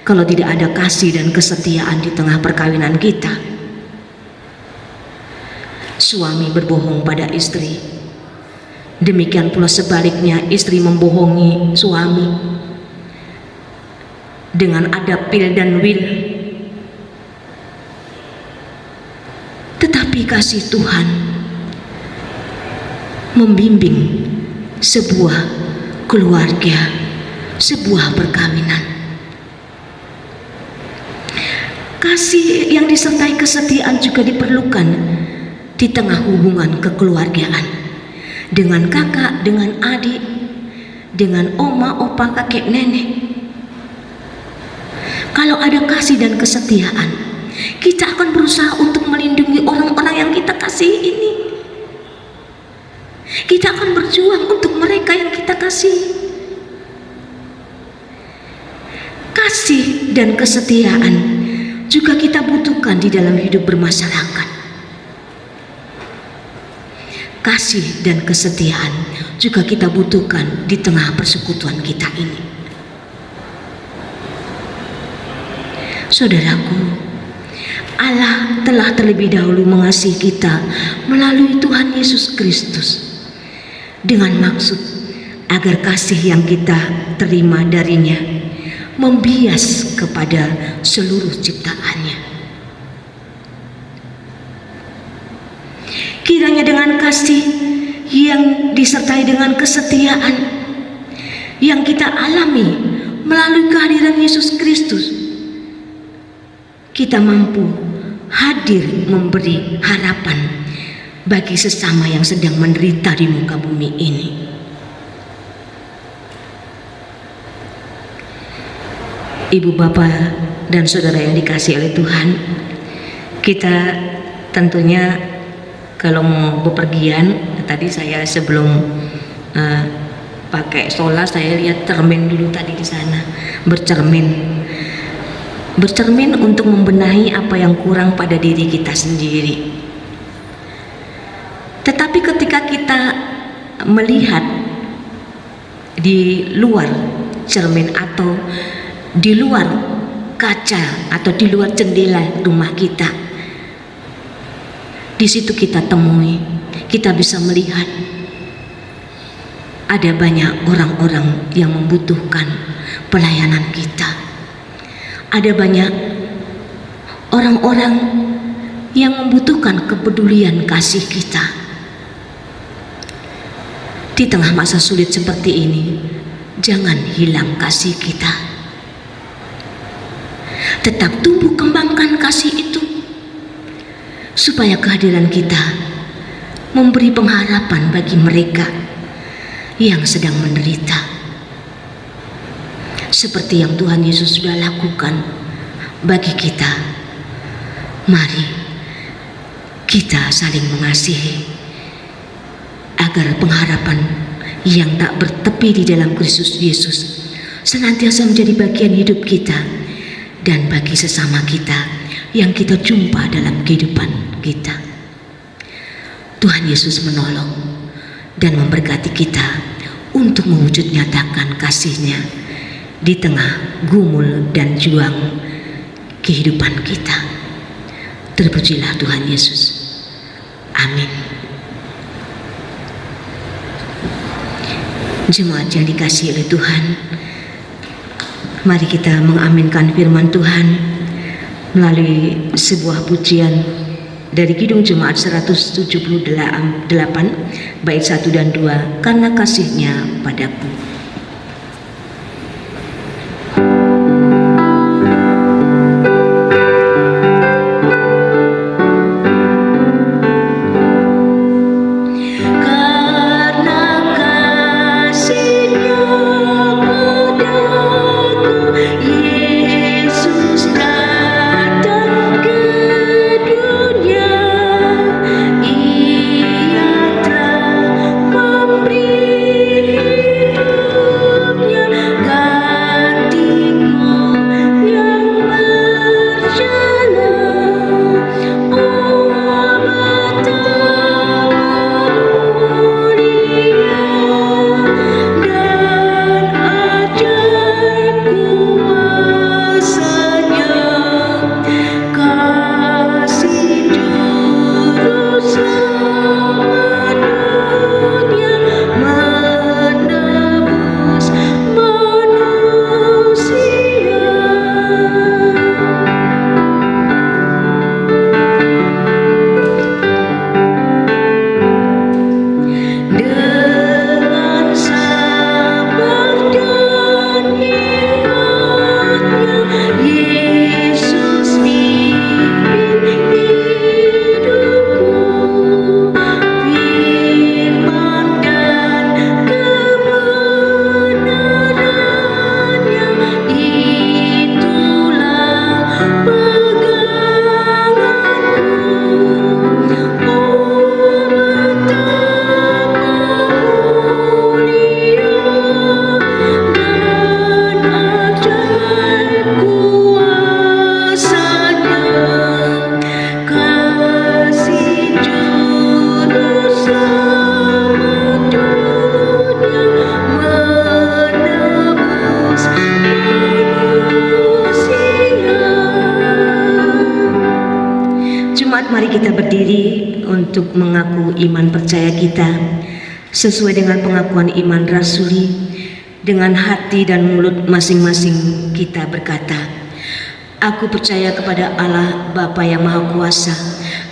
kalau tidak ada kasih dan kesetiaan di tengah perkawinan kita. Suami berbohong pada istri, demikian pula sebaliknya istri membohongi suami. Dengan ada pil dan wil. Tetapi kasih Tuhan membimbing sebuah keluarga, sebuah perkawinan. Kasih yang disertai kesetiaan juga diperlukan di tengah hubungan kekeluargaan, dengan kakak, dengan adik, dengan oma, opa, kakek, nenek. Kalau ada kasih dan kesetiaan, kita akan berusaha untuk melindungi orang-orang yang kita kasihi ini. Kita akan berjuang untuk mereka yang kita kasihi. Kasih dan kesetiaan juga kita butuhkan di dalam hidup bermasyarakat. Kasih dan kesetiaan juga kita butuhkan di tengah persekutuan kita ini. Saudaraku, Allah telah terlebih dahulu mengasihi kita melalui Tuhan Yesus Kristus dengan maksud agar kasih yang kita terima darinya membias kepada seluruh ciptaannya. Kiranya dengan kasih yang disertai dengan kesetiaan yang kita alami melalui kehadiran Yesus Kristus, kita mampu hadir memberi harapan bagi sesama yang sedang menderita di muka bumi ini. Ibu, bapak, dan saudara yang dikasihi oleh Tuhan, kita tentunya kalau mau bepergian, tadi saya sebelum pakai sholat saya lihat cermin dulu tadi di sana, bercermin untuk membenahi apa yang kurang pada diri kita sendiri. Tetapi ketika kita melihat di luar cermin atau di luar kaca atau di luar jendela rumah kita, di situ kita temui, kita bisa melihat ada banyak orang-orang yang membutuhkan pelayanan kita. Ada banyak orang-orang yang membutuhkan kepedulian kasih kita. Di tengah masa sulit seperti ini, jangan hilang kasih kita. Tetap tumbuh kembangkan kasih itu, supaya kehadiran kita memberi pengharapan bagi mereka yang sedang menderita, seperti yang Tuhan Yesus sudah lakukan bagi kita. Mari kita saling mengasihi, agar pengharapan yang tak bertepi di dalam Kristus Yesus senantiasa menjadi bagian hidup kita dan bagi sesama kita yang kita jumpa dalam kehidupan kita. Tuhan Yesus menolong dan memberkati kita untuk mewujud nyatakan kasih-Nya di tengah gumul dan juang kehidupan kita. Terpujilah Tuhan Yesus. Amin. Jemaat yang dikasihi oleh Tuhan, mari kita mengaminkan firman Tuhan melalui sebuah pujian dari Kidung Jemaat 178 bait 1 dan 2, karena kasih-Nya padaku. Mari kita berdiri untuk mengaku iman percaya kita sesuai dengan pengakuan iman rasuli dengan hati dan mulut masing-masing kita berkata, aku percaya kepada Allah Bapa yang Maha Kuasa,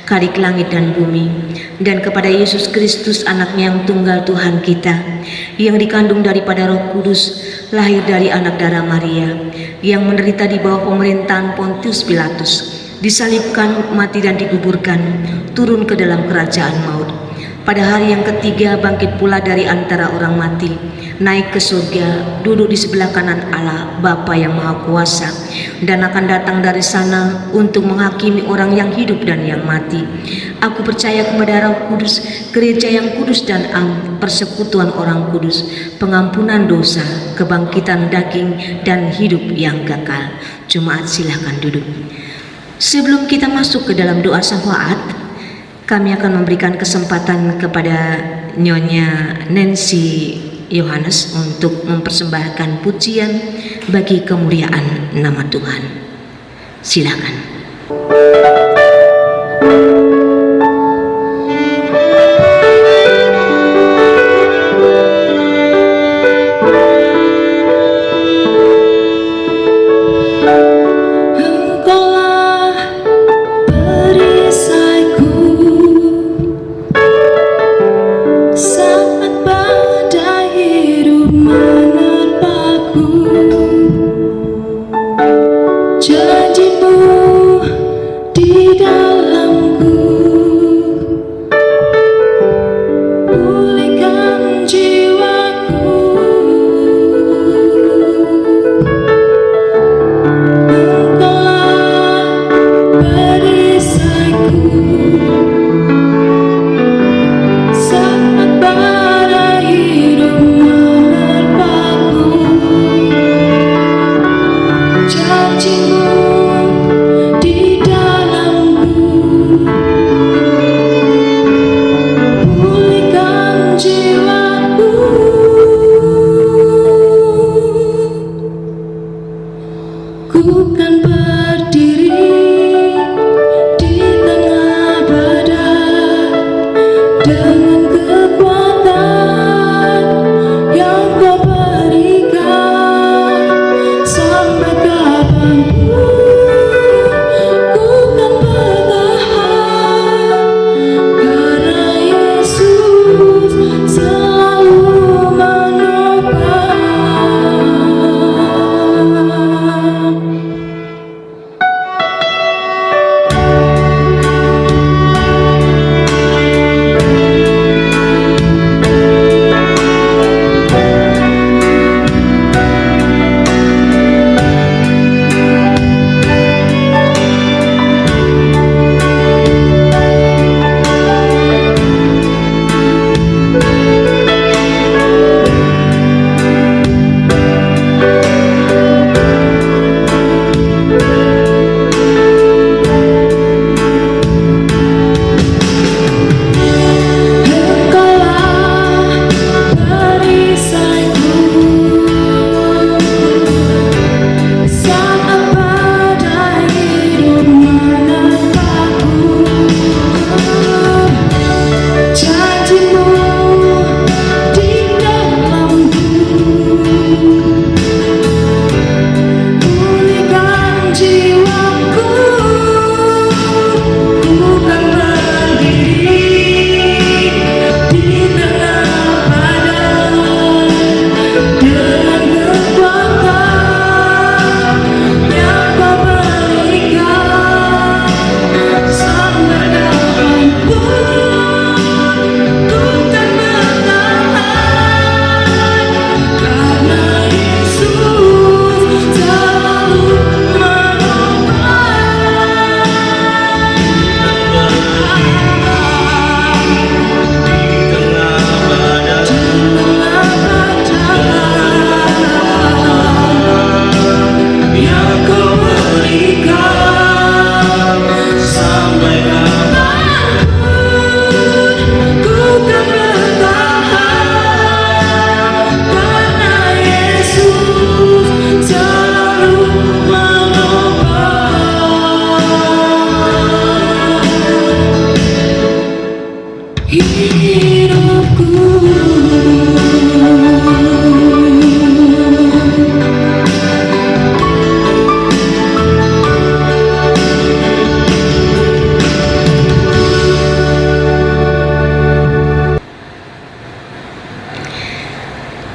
Khalik langit dan bumi, dan kepada Yesus Kristus anaknya yang tunggal Tuhan kita, yang dikandung daripada Roh Kudus, lahir dari anak darah Maria, yang menderita di bawah pemerintahan Pontius Pilatus, disalibkan, mati dan dikuburkan, turun ke dalam kerajaan maut. Pada hari yang ketiga bangkit pula dari antara orang mati, naik ke surga, duduk di sebelah kanan Allah Bapa yang Maha Kuasa, dan akan datang dari sana untuk menghakimi orang yang hidup dan yang mati. Aku percaya kepada Roh Kudus, gereja yang kudus dan am, persekutuan orang kudus, pengampunan dosa, kebangkitan daging, dan hidup yang kekal. Jemaat silakan duduk. Sebelum kita masuk ke dalam doa syafaat, kami akan memberikan kesempatan kepada Nyonya Nancy Yohanes untuk mempersembahkan pujian bagi kemuliaan nama Tuhan. Silakan. Janjimu di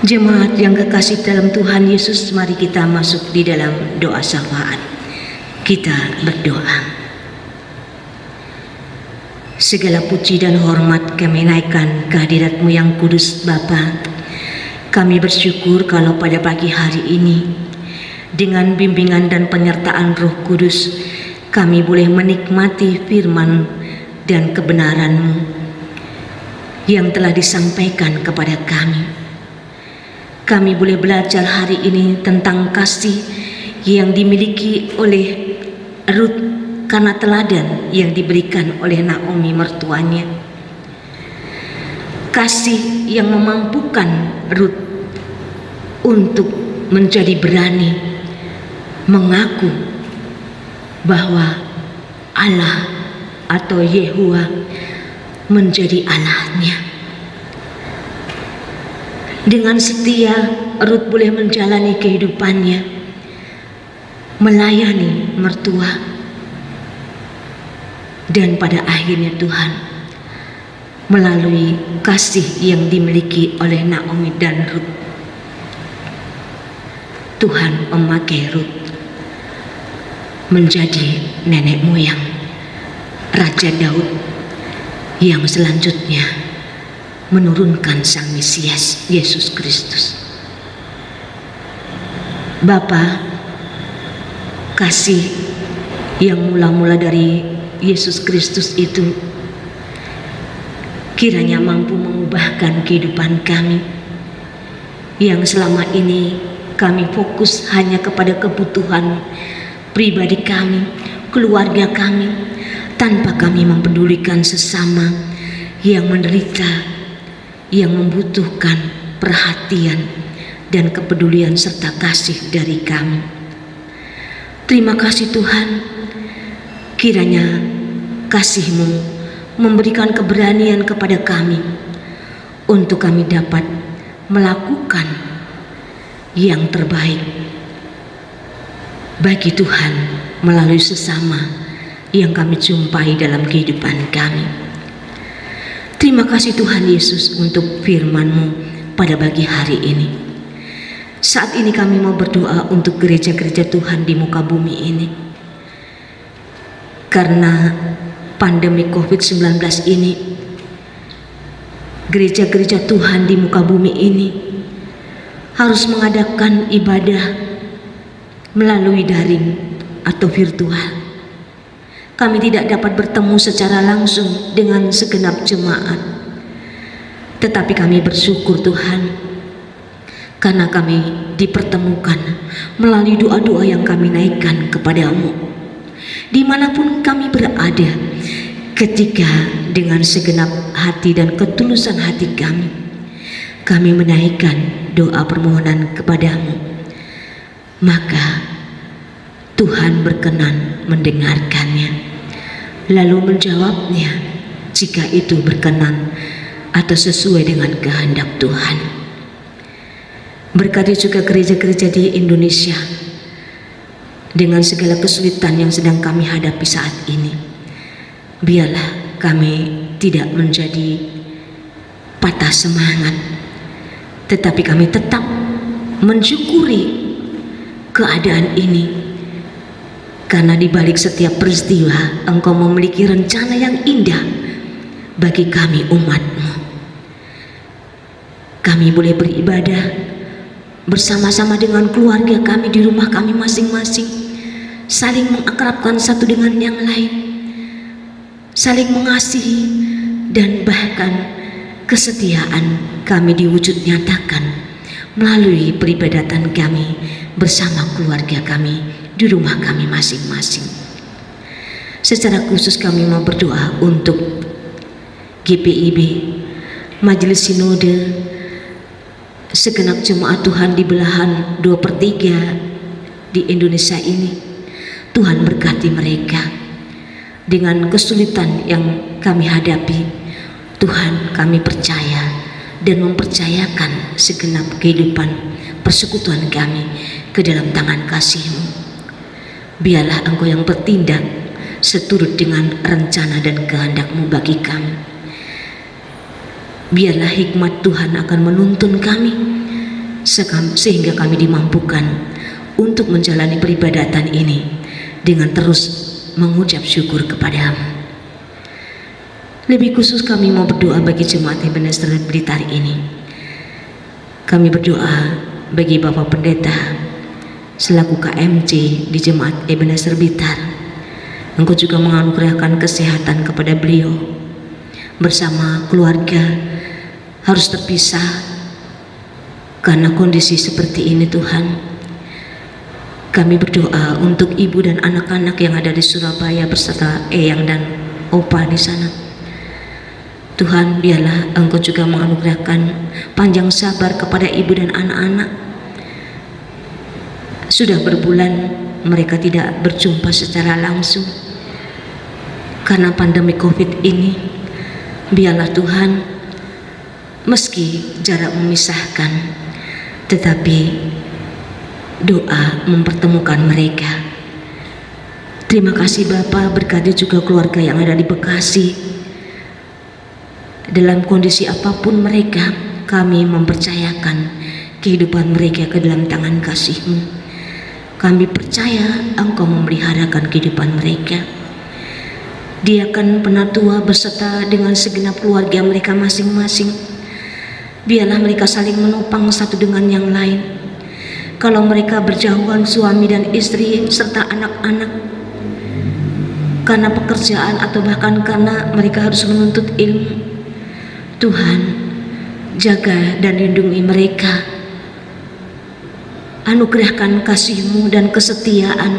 Jemaat yang kekasih dalam Tuhan Yesus, mari kita masuk di dalam doa syafaat. Kita berdoa. Segala puji dan hormat kami naikkan kehadirat-Mu yang kudus Bapa. Kami bersyukur kalau pada pagi hari ini, dengan bimbingan dan penyertaan Roh Kudus, kami boleh menikmati firman dan kebenaran-Mu yang telah disampaikan kepada kami. Kami boleh belajar hari ini tentang kasih yang dimiliki oleh Ruth karena teladan yang diberikan oleh Naomi mertuanya. Kasih yang memampukan Ruth untuk menjadi berani mengaku bahwa Allah atau Yehuwa menjadi Allahnya. Dengan setia, Ruth boleh menjalani kehidupannya, melayani mertua, dan pada akhirnya Tuhan, melalui kasih yang dimiliki oleh Naomi dan Ruth, Tuhan memakai Ruth menjadi nenek moyang Raja Daud yang selanjutnya menurunkan Sang Mesias Yesus Kristus. Bapa, kasih yang mula-mula dari Yesus Kristus itu kiranya mampu mengubahkan kehidupan kami yang selama ini kami fokus hanya kepada kebutuhan pribadi kami, keluarga kami, tanpa kami mempedulikan sesama yang menderita, yang membutuhkan perhatian dan kepedulian serta kasih dari kami. Terima kasih Tuhan, kiranya kasih-Mu memberikan keberanian kepada kami untuk kami dapat melakukan yang terbaik bagi Tuhan melalui sesama yang kami jumpai dalam kehidupan kami. Terima kasih Tuhan Yesus untuk firman-Mu pada pagi hari ini. Saat ini kami mau berdoa untuk gereja-gereja Tuhan di muka bumi ini. Karena pandemi COVID-19 ini, gereja-gereja Tuhan di muka bumi ini harus mengadakan ibadah melalui daring atau virtual. Kami tidak dapat bertemu secara langsung dengan segenap jemaat. Tetapi kami bersyukur Tuhan, karena kami dipertemukan melalui doa-doa yang kami naikkan kepada-Mu. Dimanapun kami berada, ketika dengan segenap hati dan ketulusan hati kami menaikkan doa permohonan kepada-Mu, maka Tuhan berkenan mendengarkannya, lalu menjawabnya jika itu berkenan atau sesuai dengan kehendak Tuhan. Berkati juga gereja-gereja di Indonesia dengan segala kesulitan yang sedang kami hadapi saat ini. Biarlah kami tidak menjadi patah semangat, tetapi kami tetap mensyukuri keadaan ini. Karena di balik setiap peristiwa, Engkau memiliki rencana yang indah bagi kami umat-Mu. Kami boleh beribadah bersama-sama dengan keluarga kami di rumah kami masing-masing, saling mengakrabkan satu dengan yang lain, saling mengasihi, dan bahkan kesetiaan kami diwujud nyatakan melalui peribadatan kami bersama keluarga kami di rumah kami masing-masing. Secara khusus kami mau berdoa untuk GPIB, Majelis Sinode, segenap jemaat Tuhan di belahan 2/3 di Indonesia ini. Tuhan berkati mereka dengan kesulitan yang kami hadapi. Tuhan, kami percaya dan mempercayakan segenap kehidupan persekutuan kami ke dalam tangan kasih-Mu. Biarlah Engkau yang bertindak seturut dengan rencana dan kehendak-Mu bagi kami. Biarlah hikmat Tuhan akan menuntun kami sehingga kami dimampukan untuk menjalani peribadatan ini dengan terus mengucap syukur kepada-Mu. Lebih khusus kami mau berdoa bagi jemaat Ebenezer Blitar ini. Kami berdoa bagi Bapak Pendeta selaku KMJ di jemaat Ebenezer Blitar. Engkau juga menganugerahkan kesehatan kepada beliau. Bersama keluarga harus terpisah karena kondisi seperti ini Tuhan. Kami berdoa untuk ibu dan anak-anak yang ada di Surabaya beserta Eyang dan Opa di sana. Tuhan, biarlah Engkau juga menganugerahkan panjang sabar kepada ibu dan anak-anak. Sudah berbulan mereka tidak berjumpa secara langsung karena pandemi COVID ini. Biarlah Tuhan, meski jarak memisahkan, tetapi doa mempertemukan mereka. Terima kasih Bapa, berkati juga keluarga yang ada di Bekasi. Dalam kondisi apapun mereka, kami mempercayakan kehidupan mereka ke dalam tangan kasih-Mu. Kami percaya Engkau memeliharakan kehidupan mereka. Diakan penatua beserta dengan segenap keluarga mereka masing-masing. Biarlah mereka saling menopang satu dengan yang lain. Kalau mereka berjauhan suami dan istri serta anak-anak karena pekerjaan atau bahkan karena mereka harus menuntut ilmu, Tuhan, jaga dan lindungi mereka. Anugerahkan kasih-Mu dan kesetiaan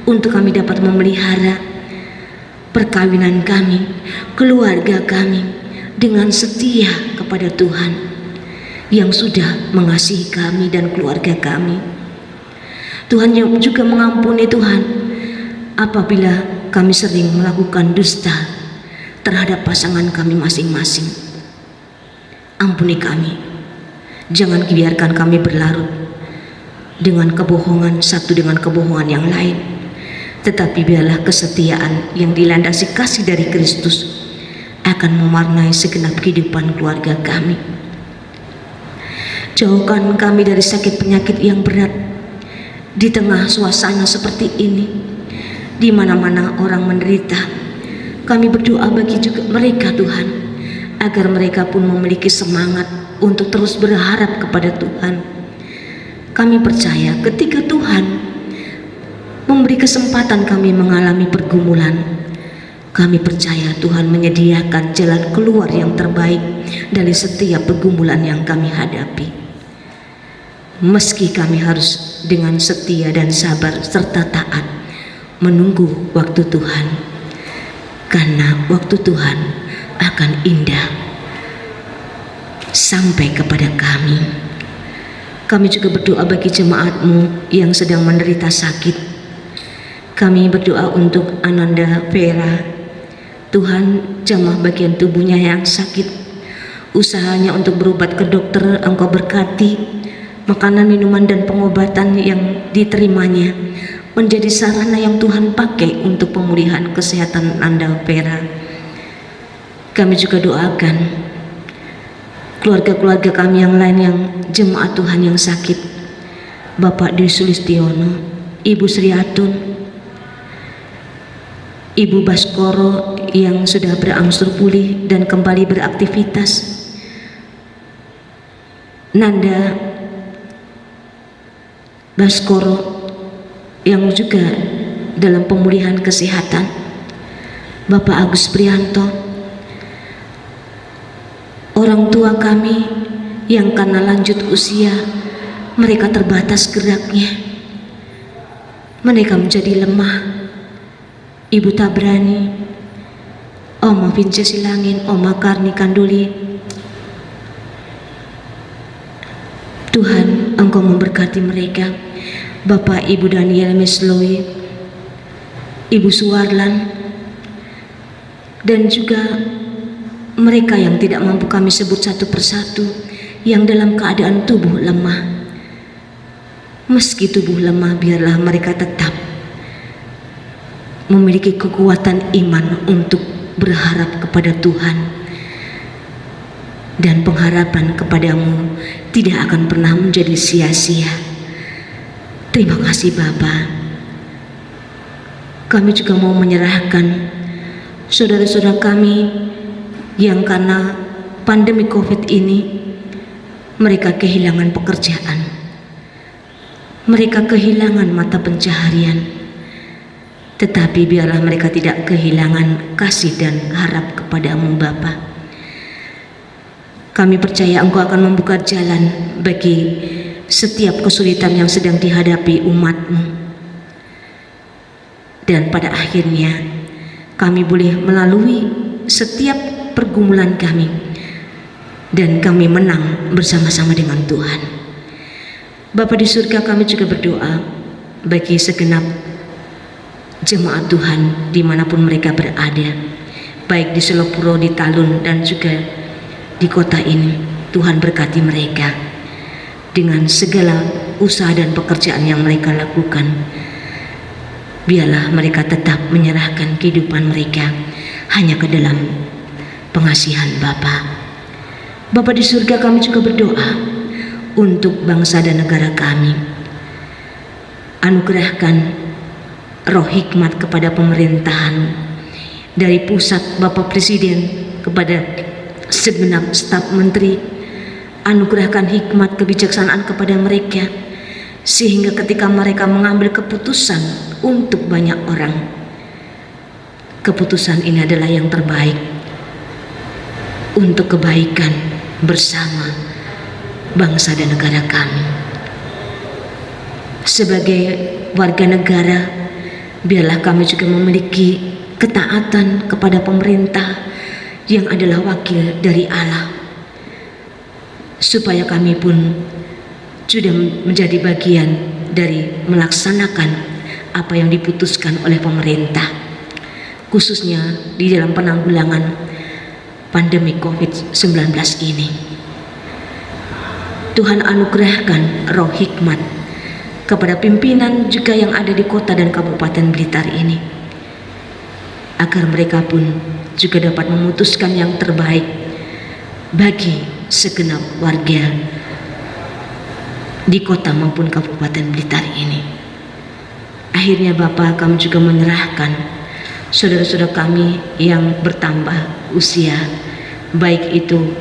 untuk kami dapat memelihara perkawinan kami, keluarga kami dengan setia kepada Tuhan yang sudah mengasihi kami dan keluarga kami. Tuhan juga mengampuni Tuhan apabila kami sering melakukan dusta terhadap pasangan kami masing-masing. Ampuni kami, jangan biarkan kami berlarut dengan kebohongan satu dengan kebohongan yang lain, tetapi biarlah kesetiaan yang dilandasi kasih dari Kristus akan mewarnai segenap kehidupan keluarga kami. Jauhkan kami dari sakit penyakit yang berat di tengah suasana seperti ini, di mana-mana orang menderita. Kami berdoa bagi juga mereka Tuhan, agar mereka pun memiliki semangat untuk terus berharap kepada Tuhan. Kami percaya ketika Tuhan memberi kesempatan kami mengalami pergumulan, kami percaya Tuhan menyediakan jalan keluar yang terbaik dari setiap pergumulan yang kami hadapi. Meski kami harus dengan setia dan sabar serta taat menunggu waktu Tuhan, karena waktu Tuhan akan indah sampai kepada kami. Kami juga berdoa bagi jemaat-Mu yang sedang menderita sakit. Kami berdoa untuk Ananda Vera. Tuhan, jamah bagian tubuhnya yang sakit. Usahanya untuk berobat ke dokter Engkau berkati. Makanan, minuman dan pengobatan yang diterimanya menjadi sarana yang Tuhan pakai untuk pemulihan kesehatan Ananda Vera. Kami juga doakan keluarga-keluarga kami yang lain yang jemaat Tuhan yang sakit. Bapak Dwi Sulistiono, Ibu Sri Atun, Ibu Baskoro yang sudah berangsur pulih dan kembali beraktivitas, Nanda Baskoro yang juga dalam pemulihan kesehatan, Bapak Agus Prianto, orang tua kami yang karena lanjut usia mereka terbatas geraknya, mereka menjadi lemah. Ibu Tabrani, Oma Vince Silangin, Oma Karni Kanduli, Tuhan Engkau memberkati mereka. Bapak Ibu Daniel Mesloi, Ibu Suwarlan, dan juga mereka yang tidak mampu kami sebut satu persatu, yang dalam keadaan tubuh lemah. Meski tubuh lemah, biarlah mereka tetap memiliki kekuatan iman untuk berharap kepada Tuhan. dan pengharapan kepadamu tidak akan pernah menjadi sia-sia. Terima kasih Bapa. Kami juga mau menyerahkan saudara-saudara kami yang karena pandemi COVID ini mereka kehilangan pekerjaan, mereka kehilangan mata pencaharian, tetapi biarlah mereka tidak kehilangan kasih dan harap kepadamu Bapa. Kami percaya Engkau akan membuka jalan bagi setiap kesulitan yang sedang dihadapi umat-Mu. Dan pada akhirnya kami boleh melalui setiap pergumulan kami dan kami menang bersama-sama dengan Tuhan. Bapa di surga, kami juga berdoa bagi segenap jemaat Tuhan dimanapun mereka berada, baik di Selopuro, di Talun, dan juga di kota ini. Tuhan berkati mereka dengan segala usaha dan pekerjaan yang mereka lakukan. Biarlah mereka tetap menyerahkan kehidupan mereka hanya ke dalam pengasihan Bapa. Bapa di surga, kami juga berdoa untuk bangsa dan negara kami. Anugerahkan roh hikmat kepada pemerintahan, dari pusat Bapak Presiden kepada segenap staf menteri. Anugerahkan hikmat kebijaksanaan kepada mereka, sehingga ketika mereka mengambil keputusan untuk banyak orang, keputusan ini adalah yang terbaik untuk kebaikan bersama bangsa dan negara kami. Sebagai warga negara, biarlah kami juga memiliki ketaatan kepada pemerintah yang adalah wakil dari Allah, supaya kami pun sudah menjadi bagian dari melaksanakan apa yang diputuskan oleh pemerintah, khususnya di dalam penanggulangan pandemi COVID-19 ini. Tuhan anugerahkan roh hikmat kepada pimpinan juga yang ada di kota dan Kabupaten Blitar ini, agar mereka pun juga dapat memutuskan yang terbaik bagi segenap warga di kota maupun Kabupaten Blitar ini. Akhirnya Bapa, kami juga menyerahkan saudara-saudara kami yang bertambah usia, baik itu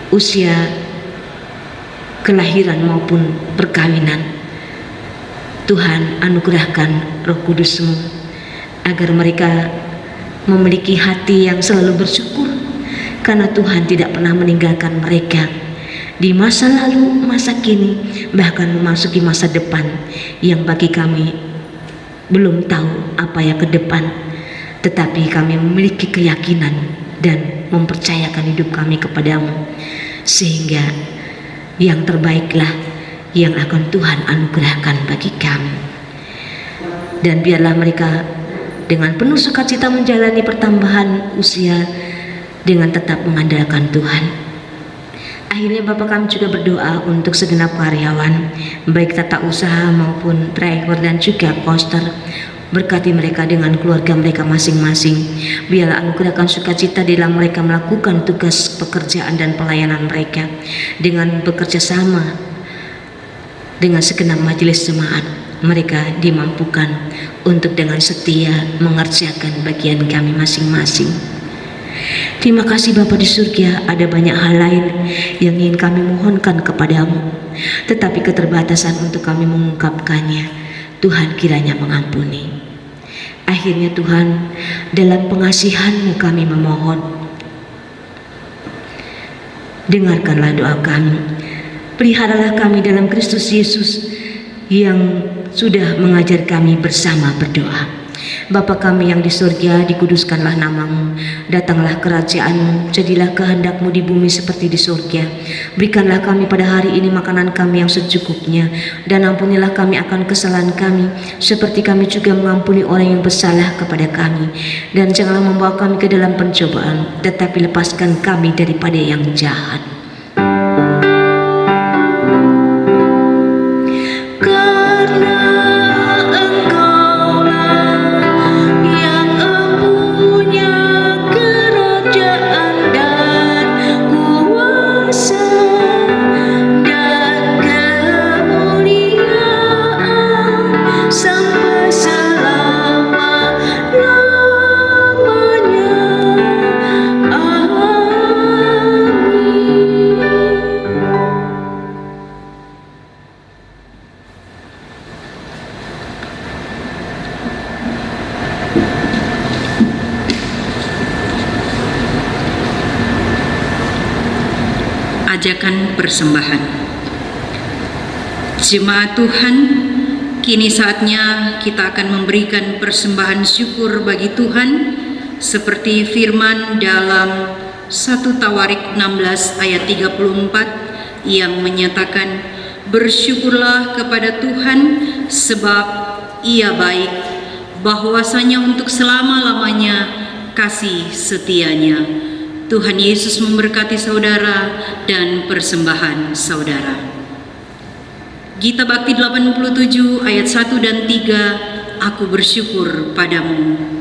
usia kelahiran maupun perkawinan. Tuhan anugerahkan Roh Kudus-Mu agar mereka memiliki hati yang selalu bersyukur, karena Tuhan tidak pernah meninggalkan mereka di masa lalu, masa kini, bahkan memasuki masa depan yang bagi kami belum tahu apa yang ke depan, tetapi kami memiliki keyakinan dan mempercayakan hidup kami kepadamu, sehingga yang terbaiklah yang akan Tuhan anugerahkan bagi kami. Dan biarlah mereka dengan penuh sukacita menjalani pertambahan usia dengan tetap mengandalkan Tuhan. Akhirnya Bapak, kami juga berdoa untuk segenap karyawan, baik tata usaha maupun driver dan juga koster. Berkati mereka dengan keluarga mereka masing-masing. Biarlah anugerahkan sukacita dalam mereka melakukan tugas pekerjaan dan pelayanan mereka, dengan bekerja sama dengan segenap majelis jemaat. Mereka dimampukan untuk dengan setia mengerjakan bagian kami masing-masing. Terima kasih Bapa di surga, ada banyak hal lain yang ingin kami mohonkan kepadamu, tetapi keterbatasan untuk kami mengungkapkannya, Tuhan kiranya mengampuni. Akhirnya Tuhan, dalam pengasihan-Mu kami memohon, dengarkanlah doa kami. Peliharalah kami dalam Kristus Yesus yang sudah mengajar kami bersama berdoa. Bapa kami yang di surga, dikuduskanlah nama-Mu, datanglah kerajaan-Mu, jadilah kehendak-Mu di bumi seperti di surga. Berikanlah kami pada hari ini makanan kami yang secukupnya, dan ampunilah kami akan kesalahan kami, seperti kami juga mengampuni orang yang bersalah kepada kami. Dan janganlah membawa kami ke dalam pencobaan, tetapi lepaskan kami daripada yang jahat. mengerjakan persembahan. Jemaat Tuhan, kini saatnya kita akan memberikan persembahan syukur bagi Tuhan seperti firman dalam 1 Tawarik 16 ayat 34 yang menyatakan, "Bersyukurlah kepada Tuhan sebab Ia baik, bahwasanya untuk selama-lamanya kasih setianya." Tuhan Yesus memberkati saudara dan persembahan saudara. Gita Bakti 87 ayat 1 dan 3, "Aku bersyukur padamu."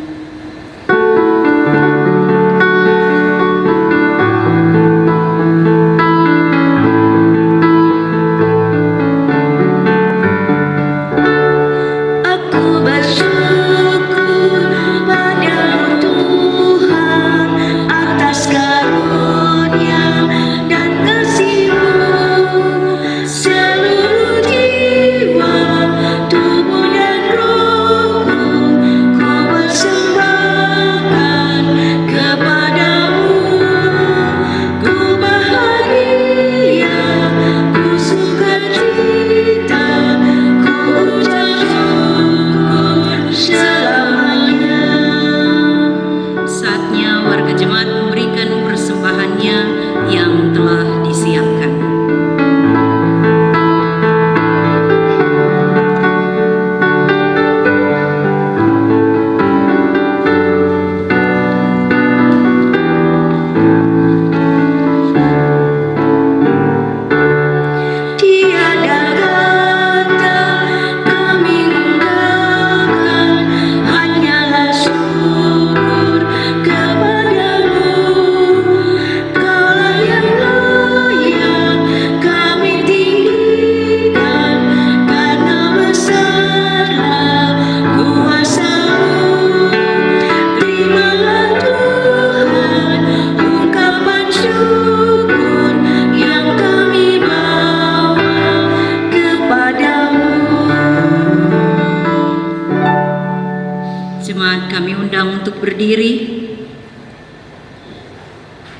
Berdiri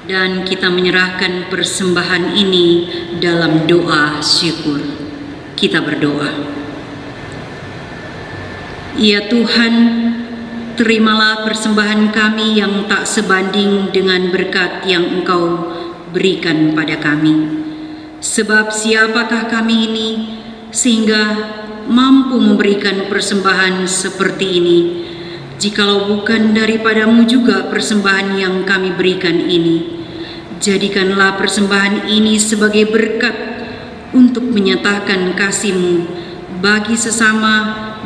dan kita menyerahkan persembahan ini dalam doa syukur. Kita berdoa. Ya Tuhan, terimalah persembahan kami yang tak sebanding dengan berkat yang Engkau berikan pada kami. Sebab siapakah kami ini sehingga mampu memberikan persembahan seperti ini, jikalau bukan daripadamu juga persembahan yang kami berikan ini. Jadikanlah persembahan ini sebagai berkat untuk menyatakan kasih-Mu bagi sesama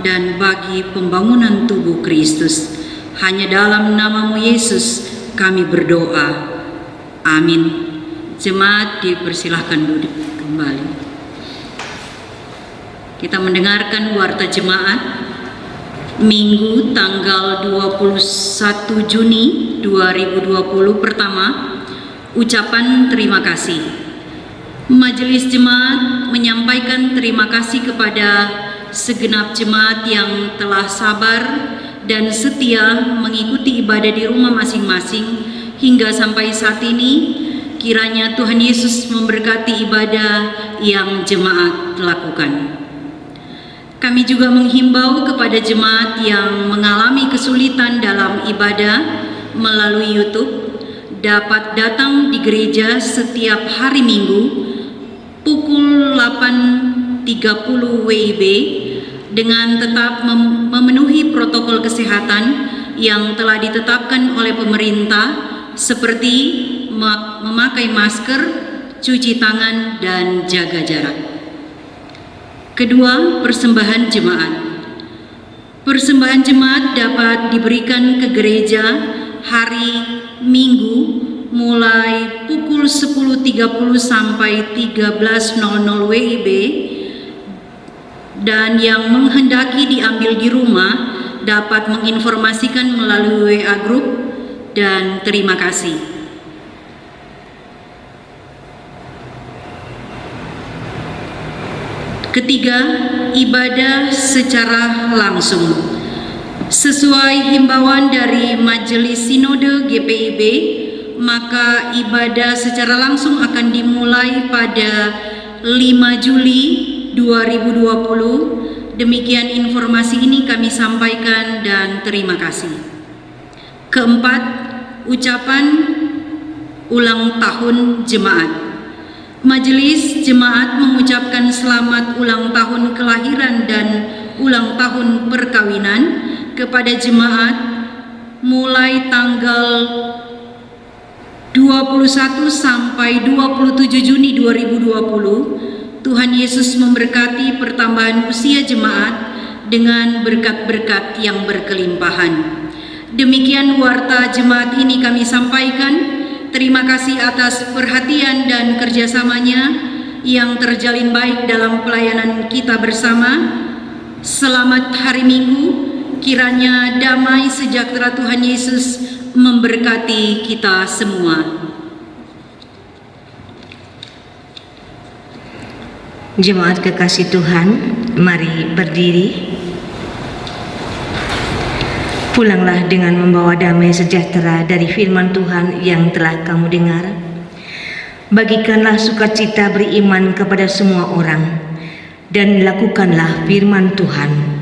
dan bagi pembangunan tubuh Kristus. Hanya dalam nama-Mu Yesus kami berdoa. Amin. Jemaat dipersilahkan duduk kembali. Kita mendengarkan warta jemaat Minggu tanggal 21 Juni 2020. Pertama, ucapan terima kasih. Majelis Jemaat menyampaikan terima kasih kepada segenap jemaat yang telah sabar dan setia mengikuti ibadah di rumah masing-masing hingga sampai saat ini. Kiranya Tuhan Yesus memberkati ibadah yang jemaat lakukan. Kami juga menghimbau kepada jemaat yang mengalami kesulitan dalam ibadah melalui YouTube dapat datang di gereja setiap hari Minggu pukul 8.30 WIB dengan tetap memenuhi protokol kesehatan yang telah ditetapkan oleh pemerintah seperti memakai masker, cuci tangan, dan jaga jarak. Kedua, persembahan jemaat. Persembahan jemaat dapat diberikan ke gereja hari Minggu mulai pukul 10.30 sampai 13.00 WIB, dan yang menghendaki diambil di rumah dapat menginformasikan melalui WA Group, dan terima kasih. Ketiga, ibadah secara langsung. Sesuai himbauan dari Majelis Sinode GPIB, maka ibadah secara langsung akan dimulai pada 5 Juli 2020. Demikian informasi ini kami sampaikan dan terima kasih. Keempat, ucapan ulang tahun jemaat. Majelis Jemaat mengucapkan selamat ulang tahun kelahiran dan ulang tahun perkawinan kepada jemaat mulai tanggal 21 sampai 27 Juni 2020. Tuhan Yesus memberkati pertambahan usia jemaat dengan berkat-berkat yang berkelimpahan. Demikian warta jemaat ini kami sampaikan. Terima kasih atas perhatian dan kerjasamanya yang terjalin baik dalam pelayanan kita bersama. Selamat hari Minggu, kiranya damai sejahtera Tuhan Yesus memberkati kita semua. Jemaat kekasih Tuhan, mari berdiri. Pulanglah dengan membawa damai sejahtera dari firman Tuhan yang telah kamu dengar. Bagikanlah sukacita beriman kepada semua orang, dan lakukanlah firman Tuhan.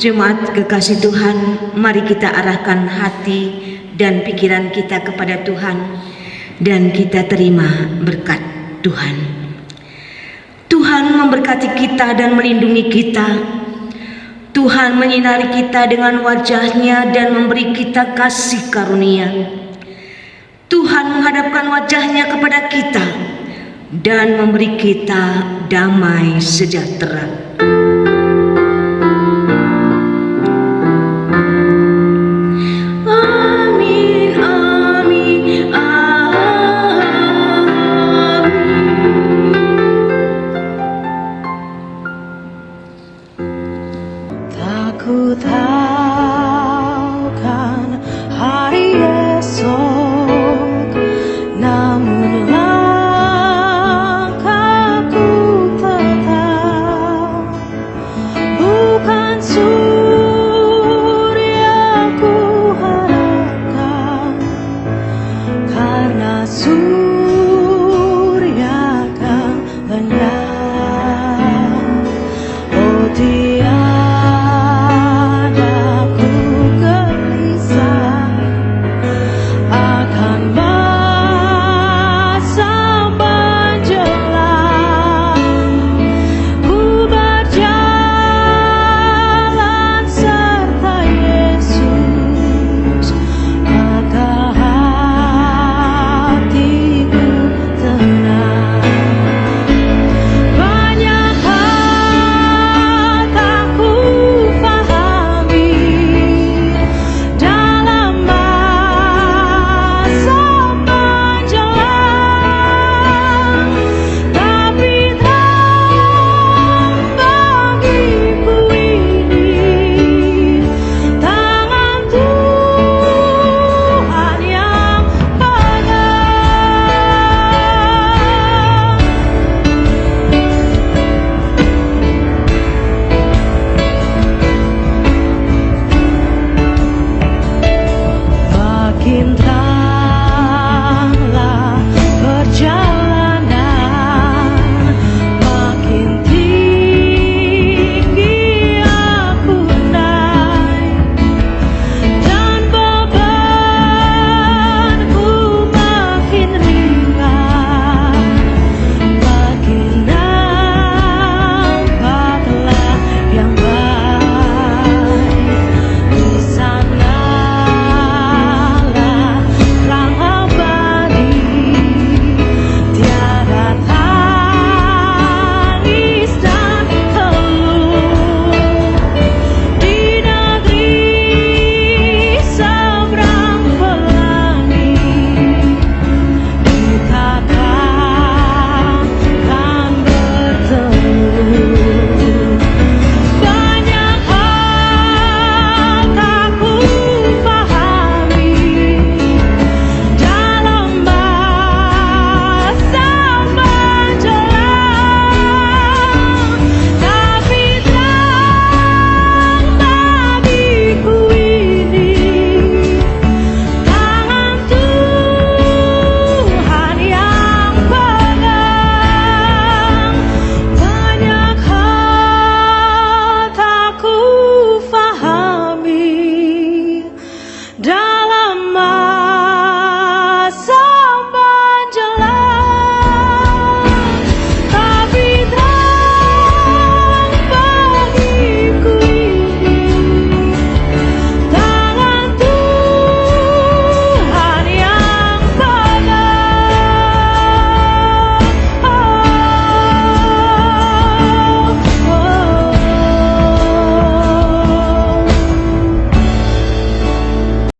Jemaat kekasih Tuhan, mari kita arahkan hati dan pikiran kita kepada Tuhan dan kita terima berkat Tuhan. Tuhan memberkati kita dan melindungi kita. Tuhan menyinari kita dengan wajah-Nya dan memberi kita kasih karunia. Tuhan menghadapkan wajah-Nya kepada kita dan memberi kita damai sejahtera. Ku